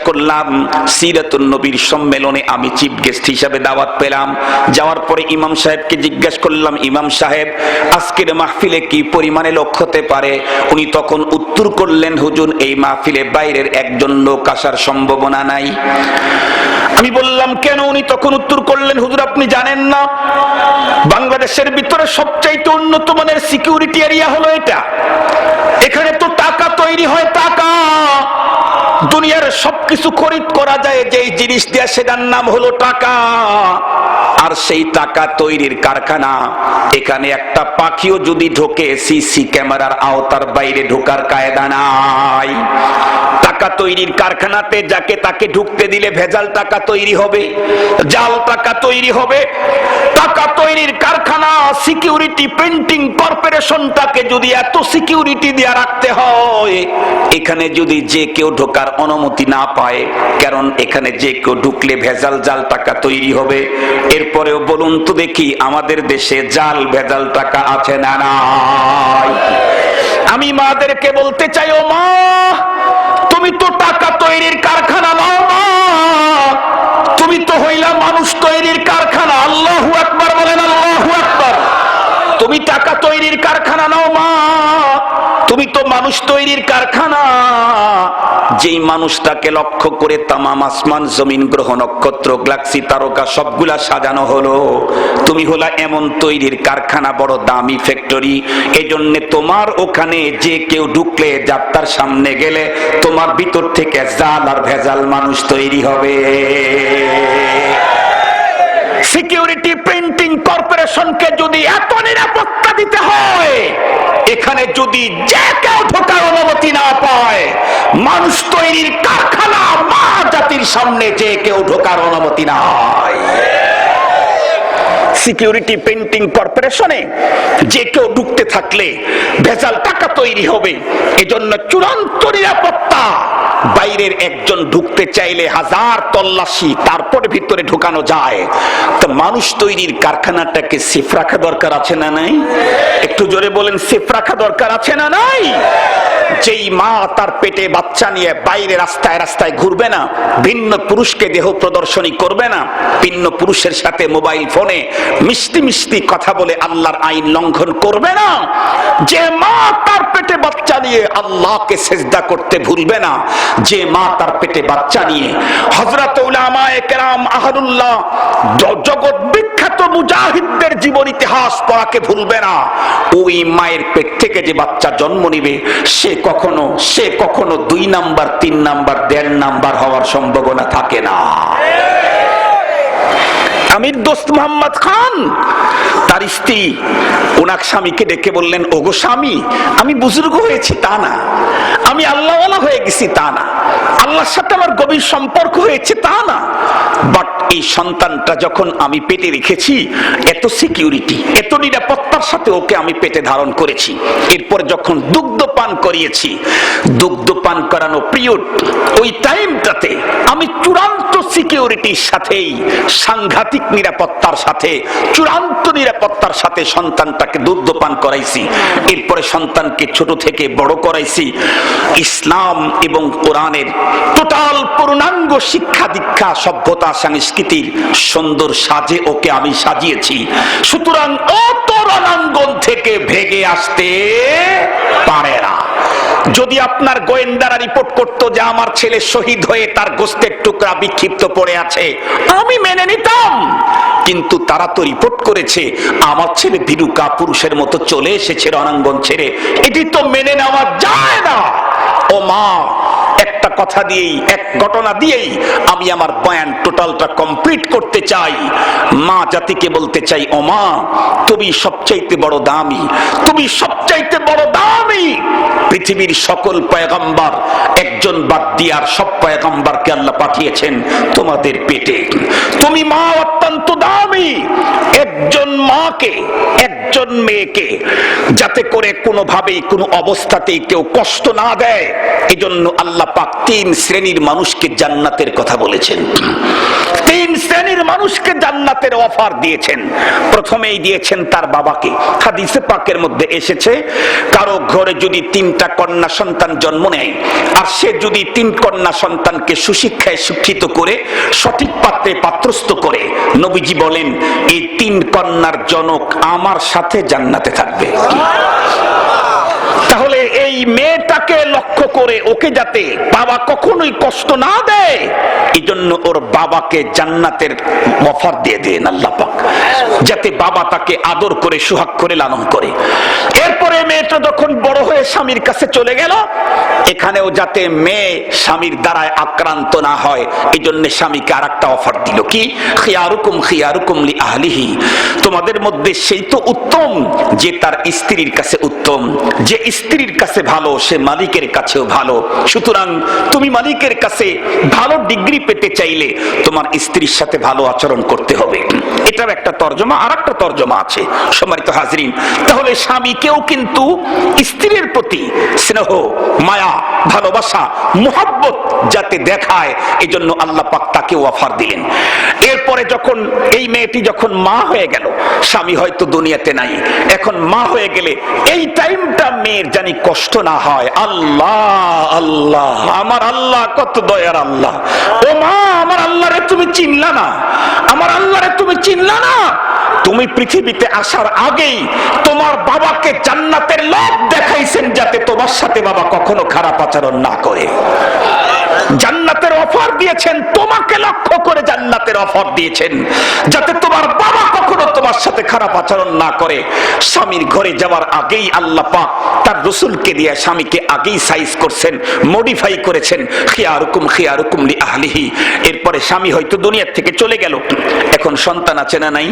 করলাম সিরাতুন নবীর সম্মেলনে আমি চিফ গেস্ট হিসাবে দাওয়াত পেলাম। যাওয়ার পরে ইমাম সাহেবকে জিজ্ঞাসা করলাম, ইমাম সাহেব আজকের মাহফিলে কি পরিমাণে লোক হতে পারে? উনি তখন উত্তর করলেন, হুজুর এই মাহফিলে বাইরের একজন লোক আসার সম্ভাবনা নাই। আমি বললাম কেন? উনি তখন উত্তর করলেন, হুজুর আপনি জানেন না বাংলাদেশের ভিতরে সবচাইতে উন্নত মানের সিকিউরিটি এরিয়া হলো এটা। এখানে তো টাকা তৈরি হয়, টাকা দুনিয়ার সবকিছু খরিদ করা যায় যেই জিনিস দিয়ে, সেটার নাম হলো টাকা। আর সেই টাকা তৈরির কারখানা, এখানে একটা পাখিও যদি ঢোকে সিসি ক্যামেরার আওতার বাইরে ঢোকার কায়দা নাই। টাকা তৈরির কারখানাতে যাকে তাকে ঢুকতে দিলে ভেজাল টাকা তৈরি হবে, জাল টাকা তৈরি হবে। টাকা তৈরির কারখানা সিকিউরিটি প্রিন্টিং কর্পোরেশনটাকে যদি এত সিকিউরিটি দিয়ে রাখতে হয়, এখানে যদি যে কেউ ঢোকার অনুমতি না পায়, কারণ এখানে যে কেউ ঢুকলে ভেজাল জাল টাকা তৈরি হবে। এরপরেও বলুন তো দেখি আমাদের দেশে জাল ভেজাল টাকা আছে না নাই? আমি মাদেরকে বলতে চাই, ও মা তুমি তো টাকা তৈরির কারখানা নাও না, তুমি তো হইলা মানুষ তৈরির কারখানা। আল্লাহু আকবার বলেন, আল্লাহু আকবার। তুমি টাকা তৈরির কারখানা নাও মা, তুমি তো মানুষ তৈরির কারখানা। যেই মানুষটাকে লক্ষ্য করে তামাম আসমান জমিন গ্রহ নক্ষত্র গ্যালাক্সি তারকা সবগুলা সাজানো হলো, তুমি হলা এমন তৈরির কারখানা, বড় দামি ফ্যাক্টরি। এই জন্য তোমার ওখানে যে কেউ ঢুকলে, যাত্রার সামনে গেলে তোমার ভিতর থেকে জাল আর ভেজাল মানুষ তৈরি হবে। সিকিউরিটি প্রিন্টিং কর্পোরেশনকে যদি এত নিরাপত্তা দিতে হয়, এখানে যদি যে কেউ ঢোকার অনুমতি না পায়, মানুষ তৈরির কারখানা মা জাতির সামনে যে কেউ ঢোকার অনুমতি না হয়। সিকিউরিটি প্রিন্টিং কর্পোরেশনে যে কেউ ঢুকতে থাকলে ভেজাল টাকা তৈরি হবে। এজন্য চূড়ান্ত নিরাপত্তা। বাইরের একজন ঢুকতে চাইলে হাজার তল্লাশি, তারপরে ভিতরে ঢুকানো যায়। তো মানুষ তৈরির কারখানাটাকে সেফ রাখা দরকার আছে না নাই? একটু জোরে বলেন, সেফ রাখা দরকার আছে না নাই? যেই মা তার পেটে বাচ্চা নিয়ে বাইরে রাস্তায় রাস্তায় ঘুরবে না, ভিন্ন পুরুষকে দেহ প্রদর্শনী করবে না, ভিন্ন পুরুষের সাথে মোবাইল ফোনে মিষ্টি মিষ্টি কথা বলে আল্লাহর আইন লঙ্ঘন করবে না, যে মা তার পেটে বাচ্চা নিয়ে আল্লাহকে সেজদা করতে ভুলবে না, যে মা তার পেটে বাচ্চা নিয়ে হযরত উলামায়ে কেরাম আহলুল্লাহ জগৎ বিখ্যাত মুজাহিদদের জীবন ইতিহাস পড়াকে ভুলবে না, ওই মায়ের পেট থেকে যে বাচ্চা জন্ম নিবে সে কখনো 2 নাম্বার 3 নাম্বার 1.5 নাম্বার হওয়ার সম্ভাবনা থাকে না। আমির দোস্ত মোহাম্মদ খান তার স্ত্রী ওনার স্বামীকে ডেকে বললেন, ওগো স্বামী, আমি বুজুর্গ হয়েছি তা না, আমি আল্লাহওয়ালা হয়ে গেছি তা না, আল্লাহর সাথে আমার গভীর সম্পর্ক হয়েছে তা না, বাট এই সন্তানটা যখন আমি পেটে রেখেছি, এত সিকিউরিটি এত নিরাপত্তার সাথে ওকে আমি পেটে ধারণ করেছি। এরপর যখন দুগ্ধ পান করিয়েছি, দুগ্ধ পান করানো পিরিয়ড, ওই টাইমটাতে আমি চূড়ান্ত সিকিউরিটির সাথেই, সাংঘাতিক নিরাপত্তার সাথে, চূড়ান্ত নিরাপত্তার সাথে সন্তানটাকে দুগ্ধ পান করাইছি। এরপরে সন্তানকে ছোট থেকে বড় করাইছি। ইসলাম এবং কোরআনের টোটাল পূর্ণাঙ্গ শিক্ষা দীক্ষা সভ্যতা সংস্কৃতির সুন্দর সাজে ওকে আমি সাজিয়েছি। সুতরাং ও তো রণাঙ্গন থেকে ভেগে আসতে পারে না। যদি আপনার গোয়েন্দারা রিপোর্ট করতো যে আমার ছেলে শহীদ হয়ে তার গোস্তের টুকরা বিক্ষিপ্ত পড়ে আছে, আমি মেনে নিতাম, কিন্তু তারা তো রিপোর্ট করেছে আমার ছেলে ভীরুকা পুরুষের মতো চলে এসেছে রণাঙ্গন ছেড়ে। এটি তো মেনে নেওয়া যায় না। ও মা, একটা কথা দিয়েই, এক ঘটনা দিয়েই আমি আমার বয়ান টোটালটা কমপ্লিট করতে চাই। মা জাতিকে বলতে চাই, ও মা, তুমি সবচাইতে বড় দামি, তুমি সবচাইতে বড় দামি। পৃথিবীর সকল পয়গম্বর একজন বাদ দিয়ে আর সব পয়গম্বরকে আল্লাহ পাঠিয়েছেন তোমাদের পেটে। তুমি মা অত্যন্ত দামি। একজন মাকে, একজন মেয়েকে যাতে করে কোনোভাবেই কোনো অবস্থাতেই কেউ কষ্ট না দেয়, এজন্য আল্লাহ পাক 3 শ্রেণীর মানুষকে জান্নাতের কথা বলেছেন। 3 শ্রেণীর মানুষকে জান্নাতের অফার দিয়েছেন। প্রথমেই দিয়েছেন তার বাবাকে। হাদিসে পাকের মধ্যে এসেছে, কারো ঘরে যদি 3টা কন্যা সন্তান জন্ম নেয়, আর সে যদি 3 কন্যা সন্তানকে সুশিক্ষায় শিক্ষিত করে সঠিক পাত্রে পাত্রস্থ করে, নবীজি বলেন এই 3 কন্যার জনক আমার সাথে জান্নাতে থাকবে। তাহলে এই মেয়েটাকে লক্ষ্য করে ওকে যাতে বাবা কখনোই কষ্ট না দেয়, এই জন্য ওর বাবাকে জান্নাতের অফার দিয়ে দেন আল্লাহ পাক, যাতে বাবা তাকে আদর করে সুহাগ করে লালন করে। এরপরে মেয়েটা যখন বড় হয়ে স্বামীর কাছে চলে গেল, এখানেও যাতে মেয়ে স্বামীর দ্বারায় আক্রান্ত না হয়, এই জন্য স্বামীকে আর একটা অফার দিল, কি? খিয়ারুকুম খিয়ারুকুম লি আহলিহি, তোমাদের মধ্যে সেই তো উত্তম যে তার স্ত্রীর কাছে উত্তম, যে স্ত্রীর কাছে ভালো সে মালিকের কাছেও ভালো। সুতরাং তুমি মালিকের কাছে ভালো ডিগ্রি পেতে চাইলে তোমার স্ত্রীর সাথে ভালো আচরণ করতে হবে। এটার একটা তর্জমা। আর একটা তর্জমা আছে সম্মানিত হাজরিন। তাহলে স্বামীকেও কিন্তু স্ত্রীর প্রতি স্নেহ, মায়া, ভালোবাসা, মুহাব্বত যাতে দেখায়, এই জন্য আল্লাহ পাক তাকেও অফার দিলেন। এরপরে যখন এই মেয়েটি যখন মা হয়ে গেল, স্বামী হয়তো দুনিয়াতে নাই, এখন মা হয়ে গেলে এই টাইমটা মেয়ের জানি কষ্ট না হয়। আল্লাহ আল্লাহ, আমার আল্লাহ কত দয়ার আল্লাহ। ও মা, আমার আল্লাহরে তুমি চিনলা না, আমার আল্লাহরে তুমি চিনলা না। তুমি পৃথিবীতে আসার আগেই তোমার বাবাকে জান্নাতের লোভ দেখাইছেন, যাতে তোমার সাথে বাবা কখনো খারাপ আচরণ না করে। জান্নাতের অফার দিয়েছেন, তোমাকে লক্ষ্য করে জান্নাতের অফার দিয়েছেন, যাতে তোমার বাবা কখনো তোমার সাথে খারাপ আচরণ না করে। স্বামীর ঘরে যাওয়ার আগেই আল্লাহ পাক তার রাসূলকে দিয়ে স্বামীকে আগেই সাইজ করছেন, মডিফাই করেছেন, খিয়ারুকুম খিয়ারুকুম লি আহলিহি। এরপরে স্বামী হয়তো দুনিয়া থেকে চলে গেল, এখন সন্তান আছে না নাই?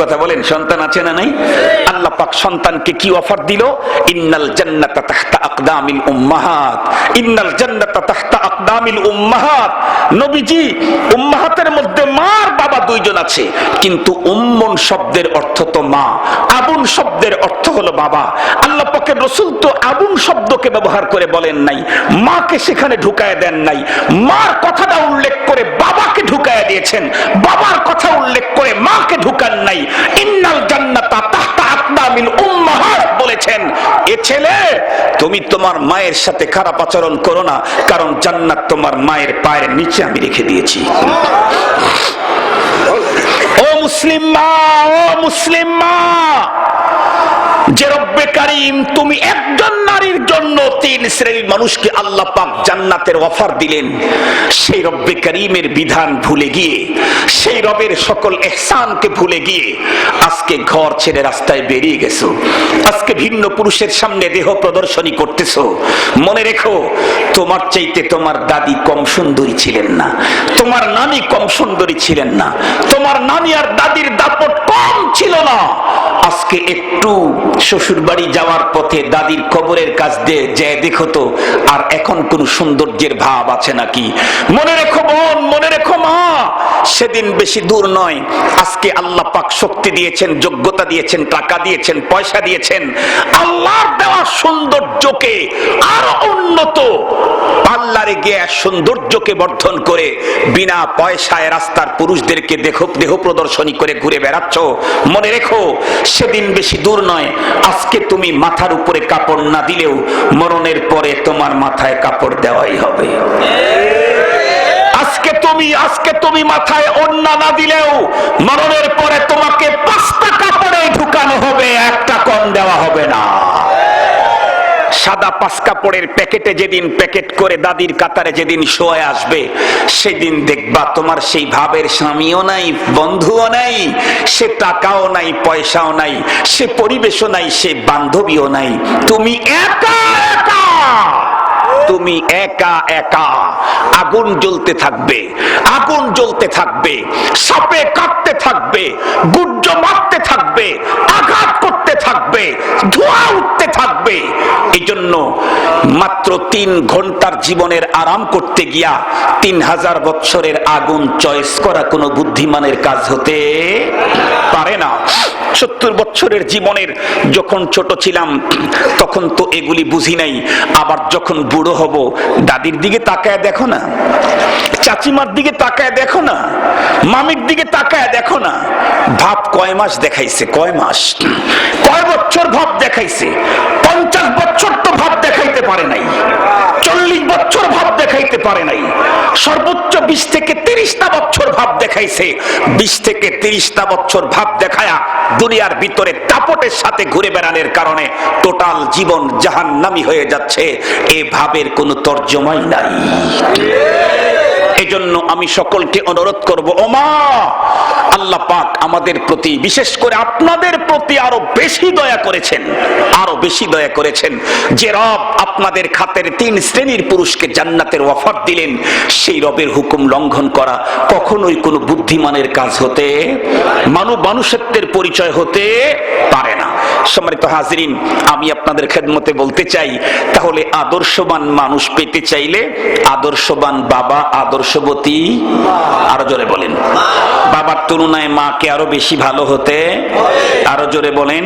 কথা বলেন, সন্তান আছে না নাই? আল্লাহ পাক সন্তানকে কি অফার দিল? ইন্নাল জান্নাতা তাহতা আকদামিল উম্মাহাত, ইন্নাল জান্নাতা তাহতা আকদামিল উম্মাহাত। নবীজি, উম্মাহাতের মধ্যে মা আর বাবা 2 জন আছে, কিন্তু উম্মুন শব্দের অর্থ তো মা, আবুন শব্দের অর্থ হলো বাবা। আল্লাহ পাকের রাসূল তো আবুন শব্দকে ব্যবহার করে বলেন নাই, মাকে সেখানে ঢুকায় দেন নাই। মার কথাটা উল্লেখ করে বাবাকে ঢুকায় দিয়েছেন, বাবার কথা উল্লেখ করে মাকে ঢুকান নাই। ইন্নাল জান্নাতা তাহতা আকদামিল উম্মাহাত বলেছেন, এ ছেলে তুমি তোমার মায়ের সাথে খারাপ আচরণ করো না, কারণ জান্নাত তোমার মায়ের পায়ের নিচে আমি রেখে দিয়েছি। ও মুসলিম মা, ও মুসলিম মা, যে রব্বে কারীম তুমি একজন নারীর জন্য 3 শ্রেণীর মানুষকে আল্লাহ পাক জান্নাতের অফার দিলেন, সেই রব্বে কারীমের বিধান ভুলে গিয়ে, সেই রবের সকল ইহসানকে ভুলে গিয়ে আজকে ঘর ছেড়ে রাস্তায় বেরিয়ে গেছো, আজকে ভিন্ন পুরুষের সামনে দেহ প্রদর্শনী করতেছো। মনে রেখো, তোমার চাইতে তোমার দাদি কম সুন্দরী ছিলেন না, তোমার নানি কম সুন্দরী ছিলেন না, তোমার নানি আর দাদির দাপট কম ছিল না। আজকে একটু শ্বশুর বাড়ি যাওয়ার পথে দাদির কবরের কাছ দিয়ে যে দেখো তো আর এখন কোন সৌন্দর্যের ভাব আছে নাকি। মনে রেখো বোন, মনে রেখো মা, সেদিন বেশি দূর নয়, আজকে আল্লাহ পাক শক্তি দিয়েছেন, যোগ্যতা দিয়েছেন, টাকা দিয়েছেন, পয়সা দিয়েছেন, আল্লাহর দেওয়া সৌন্দর্যকে আরো উন্নত পাল্লারে গিয়ে সৌন্দর্যকে বর্ধন করে বিনা পয়সায় রাস্তার পুরুষদেরকে দেহ প্রদর্শনী করে ঘুরে বেড়াচ্ছ। মনে রেখো, সেদিন বেশি দূর নয়, আজকে তুমি মাথার উপরে কাপড় না দিলেও মরণের পরে তোমার মাথায় কাপড় দেওয়াই হবে। আজকে তুমি মাথায় ওড়না না দিলেও মরণের পরে তোমাকে 5টা কাপড়ে ঢুকানো হবে, একটা কম দেওয়া হবে না। সাদা 5 কাপড়ের প্যাকেটে যেদিন প্যাকেট করে দাদির কাতারে যেদিন শোয়ে আসবে, সেদিন দেখবা তোমার সেই ভাবের স্বামীও নাই, বন্ধুও নাই, সে টাকাও নাই, পয়সাও নাই, সে পরিবেশও নাই, সে বান্ধবীও নাই, তুমি একা একা, তুমি একা একা। আগুন জ্বলতে থাকবে, আগুন জ্বলতে থাকবে, সাপে কাটতে থাকবে, গুজ্জ মারতে থাকবে, আঘাত করতে থাকবে, ধোঁয়া উঠতে থাকবে। এই জন্য মাত্র 3 ঘন্টার জীবনের আরাম করতে গিয়া 3000 বছরের আগুন চয়েস করা কোনো বুদ্ধিমানের কাজ হতে পারে না। 70 বছরের জীবনের যখন ছোট ছিলাম তখন তো এগুলি বুঝি নাই। আবার যখন বুড়ো হব, দাদির দিকে তাকায় দেখো না, চাচিমার দিকে তাকায় দেখো না, মামির দিকে তাকায় দেখো না, ভাব কয় মাস দেখাইছে, কয় মাস, কয় বছর ভাব দেখাইছে। 50 বছর তো ভাব দেখাইতে পারে নাই, 40 বছর ভাব দেখাইতে পারে নাই, সর্বোচ্চ 20 থেকে 30টা বছর ভাব দেখাইছে। 20 থেকে 30টা বছর ভাব দেখায়া দুনিয়ার ভিতরে দাপটের সাথে ঘুরে বেড়ানোর কারণে টোটাল জীবন জাহান্নামী হয়ে যাচ্ছে। এ ভাবের কোনো তর্জমাই নাই। এজন্য আমি সকলকে অনুরোধ করব, ওমা আল্লাহ পাক আমাদের প্রতি, বিশেষ করে আপনাদের প্রতি আরো বেশি দয়া করেছেন, আরো বেশি দয়া করেছেন। যে রব আপনাদের খাতের 3 শ্রেণীর পুরুষকে জান্নাতের অফার দিলেন, সেই রবের হুকুম লঙ্ঘন করা কখনোই কোনো বুদ্ধিমানের কাজ হতে, মানুষত্বের পরিচয় হতে পারে না। সম্মানিত হাজিরিন, আমি আপনাদের খেদমতে বলতে চাই, তাহলে আদর্শবান মানুষ পেতে চাইলে আদর্শবান বাবা, আদর্শবতী, আরো জোরে বলেন, বাবার তুলনায় মাকে আরো বেশি ভালো হতে, আরো জোরে বলেন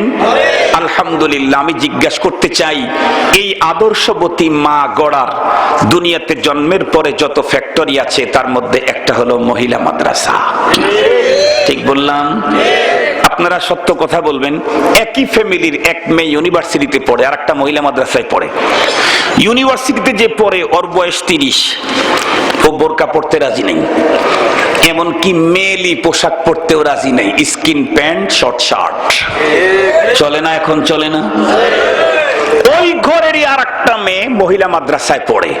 আলহামদুলিল্লাহ। আমি জিজ্ঞাসা করতে চাই, এই আদর্শবতী মা গড়ার দুনিয়াতে জন্মের পরে যত ফ্যাক্টরি আছে তার মধ্যে একটা হলো মহিলা মাদ্রাসা। ঠিক বললাম? আপনারা সত্য কথা বলবেন, একই ফ্যামিলির এক মেয়ে ইউনিভার্সিটিতে পড়ে আর একটা মহিলা মাদ্রাসায় পড়ে। ইউনিভার্সিটিতে যে পড়ে ওর বয়স 30, ও বোরকা পড়তে রাজি নেই, এমনকি মেয়েলি পোশাক পরতেও রাজি নেই, স্কিন প্যান্ট, শর্ট শার্ট। চলে না? এখন চলে না? ওই ঘরেরই আর একটা মেয়ে মহিলা মাদ্রাসায় পড়ে,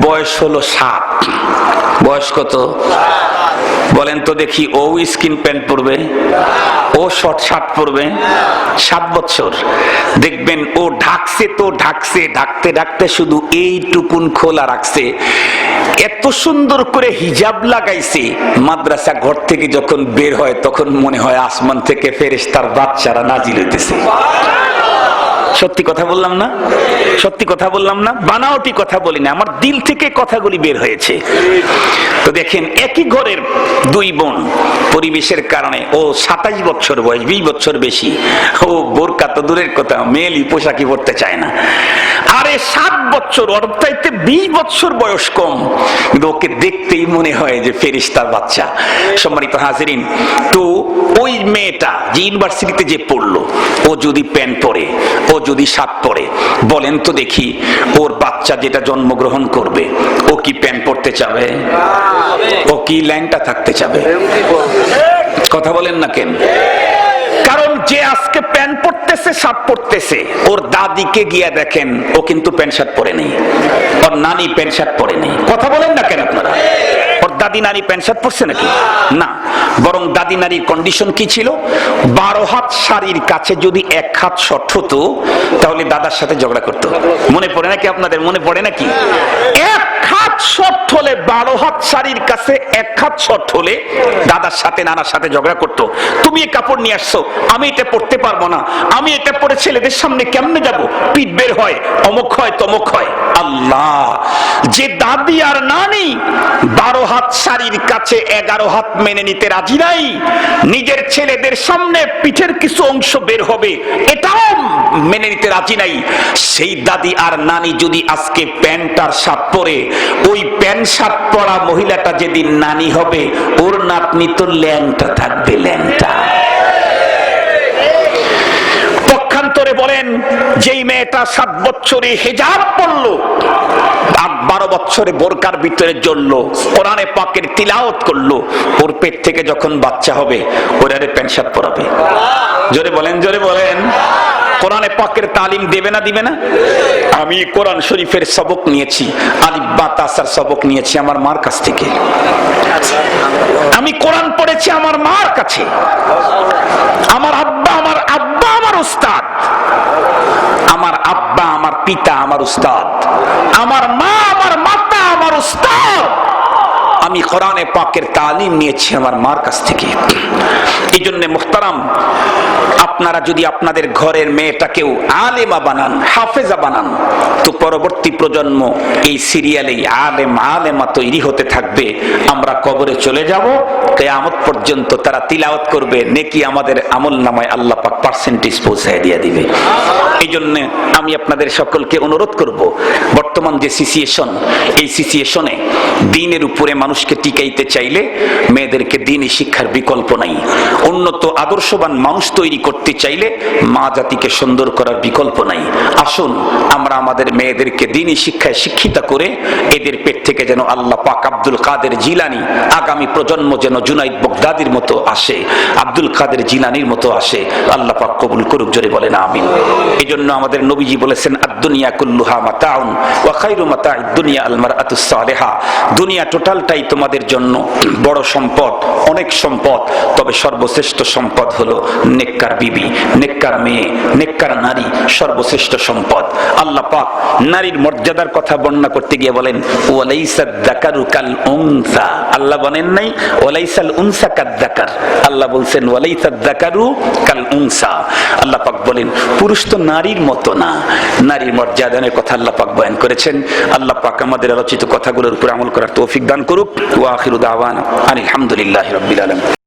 বয়স হলো 7। বয়স কত বলেন তো দেখি? ও স্কিন প্যান্ট পরবে, ও শর্ট শার্ট পরবে। 7 বছর। দেখবেন ও ঢাকছে তো ঢাকছে, ঢাকতে ঢাকতে শুধু এইটুকুন খোলা রাখছে। এত সুন্দর করে হিজাব লাগাইছে, মাদ্রাসা ঘর থেকে যখন বের হয় তখন মনে হয় আসমান থেকে ফেরেশতার বাচ্চারা নাজিল হইতেছে। সত্যি কথা বললাম না? সত্যি কথা বললাম না? বানাওটি কথা বলি না, আমার দিল থেকে কথাগুলি বের হয়েছে। তো দেখেন, একই ঘরের 2 বোন, পরিবেশের কারণে ও 27 বছর বয়স, 20 বছর বেশি, ও বোরকা তো দূরের কথা, মেয়েলি পোশাকই পরতে চায় না। আরে 7 বছর, ওর চাইতে 20 বছর বয়স কম, কিন্তু ওকে দেখতেই মনে হয় যে ফেরেশতার বাচ্চা। সম্মানিত হাজিরিন, তো ওই মেয়েটা যে ইউনিভার্সিটিতে যে পড়লো, ও যদি প্যান্ট পরে, ও যদি শার্ট পরে, বলেন তো দেখি ওর বাচ্চা যেটা জন্মগ্রহণ করবে ও কি প্যান্ট পরতে চাবে? ও কি ল্যাংটা থাকতে চাবে? কথা বলেন না কেন? কারণ যে আজকে প্যান্ট পরতেছে, শার্ট পরতেছে, ওর দাদিকে গিয়া দেখেন ও কিন্তু প্যান্ট শার্ট পরে নেই, ওর নানি প্যান্ট শার্ট পরে নেই। কথা বলেন না কেন আপনারা? ওর দাদি নানি প্যান্ট শার্ট পরছে নাকি? না, বরং দাদি নারীর কন্ডিশন কি ছিল? 12 হাত শাড়ির কাছে যদি 1 হাত শর্ট হতো তাহলে দাদার সাথে ঝগড়া করতো। মনে পড়ে নাকি আপনাদের? মনে পড়ে নাকি? 1 হাত শর্ট হলে, 12 হাত শাড়ির কাছে 1 হাত শর্ট হলে দাদার সাথে, নানার সাথে ঝগড়া করতো। তুমি এই কাপড় নিয়ে আসছো, আমি এটা পরতে পারবো না, আমি এটা পরে ছেলেদের সামনে কেমনে যাব, পিঠ বের হয়, অমুক হয়, তমুক হয়। আল্লাহ, যে দাদি আর নানি 12 হাত শাড়ির কাছে 11 হাত মেনে নিতে রাজি নাই, নিজের ছেলেদের সামনে পিঠের কিছু অংশ বের হবে এটাও মেনে নিতে রাজি নাই, সেই দাদি আর নানি যদি আজকে প্যান্ট আর শার্ট পরে, ওই প্যান্ট শার্ট পরা মহিলাটা যেদিন নানি হবে, ওর নাতনি তো ল্যাংটা থাকবে, ল্যাংটা। পক্ষান্তরে বলেন, যেই মেয়েটা 7 বছরে হিজাব পরলো, 12 বছরে বোরকার ভিতরে জ্বললো, কোরআনে পাকের তিলাওয়াত করলো, ওর পেট থেকে যখন বাচ্চা হবে ওরারে প্যান্ট শার্ট পরাবে। জোরে বলেন, জোরে বলেন। কোরআনে পাকের তালিম দেবে না, দিবে না? আমি কোরআন শরীফের সবক নিয়েছি, আলিফ বা তাসার সবক নিয়েছি আমার মার কাছ থেকে। আমি কোরআন পড়েছি আমার মার কাছে। আমার আব্বা আমার উস্তাদ, আমার আব্বা আমার পিতা আমার উস্তাদ, আমার মা আমার মাতা আমার উস্তাদ। আমি কোরআনে পাকের তালিম নিয়েছি আমার মার কাছ থেকে। এই জন্য মুহতারাম, আপনারা যদি আপনাদের ঘরের মেয়েটাকেও আলেমা বানান, হাফেজা বানান, তো পরবর্তী প্রজন্ম এই সিরিয়ালেই আলেম আলেমা তৈরি হতে থাকবে। আমরা কবরে চলে যাব, কিয়ামত পর্যন্ত তারা তিলাওয়াত করবে, নেকি আমাদের আমল নামায় আল্লাহ পাক পার্সেন্টেজ পৌঁছায় দিয়ে দিবে। এই জন্য আমি আপনাদের সকলকে অনুরোধ করব, বর্তমান যে সিচুয়েশন, এই সিচুয়েশনে দ্বীনের উপরে মানুষকে টিকাইতে চাইলে মেয়েদেরকে দ্বীনি শিক্ষার বিকল্প নাই। উন্নত আদর্শবান মানুষ তৈরি করতে চাইলে মা জাতিকে সুন্দর করার বিকল্প নাই। আসুন আমরা আমাদের মেয়েদেরকে দ্বীনি শিক্ষায় শিক্ষিতা করে এদের পেট থেকে যেন আল্লাহ পাক আব্দুল কাদের জিলানী, আগামী প্রজন্ম যেন জুনাইদ বাগদাদির মতো আসে, আব্দুল কাদের জিলানীর মতো আসে। আল্লাহ পাক কবুল করুক, জোরে বলেন আমিন। এই জন্য আমাদের নবীজি বলেছেন, আদ-দুনিয়া কুল্লুহা মাতাউন ওয়া খায়রু মাতা'id দুনিয়া আল মারআতুস সালিহা। দুনিয়া টোটালটাই তোমাদের জন্য বড় সম্পদ, অনেক সম্পদ, তবে সর্বশ্রেষ্ঠ সম্পদ হলো নেককার বিবি, নেককার মেয়ে, নেককার নারী, সর্বশ্রেষ্ঠ সম্পদ। আল্লাহ পাক নারীর মর্যাদার কথা বর্ণনা করতে গিয়ে বলেন, ওয়ালাইসাদ যাকারু কাল উনসা। আল্লাহ বলেন নাই ওয়ালাইসাল উনসা কাদ-যাকার, আল্লাহ বলছেন ওয়ালাইসাদ যাকারু কাল উনসা। আল্লাহ পাক বলেন পুরুষ তো নারীর মতো না। নারীর মর্যাদার কথা আল্লাহ পাক বয়ান করেছেন। আল্লাহ পাক আমাদের আলোচিত কথাগুলোর উপর আমল করার তৌফিক দান করুক। ওয়া আখিরু দাওয়ানা আলহামদুলিল্লাহি রাব্বিল আলামিন।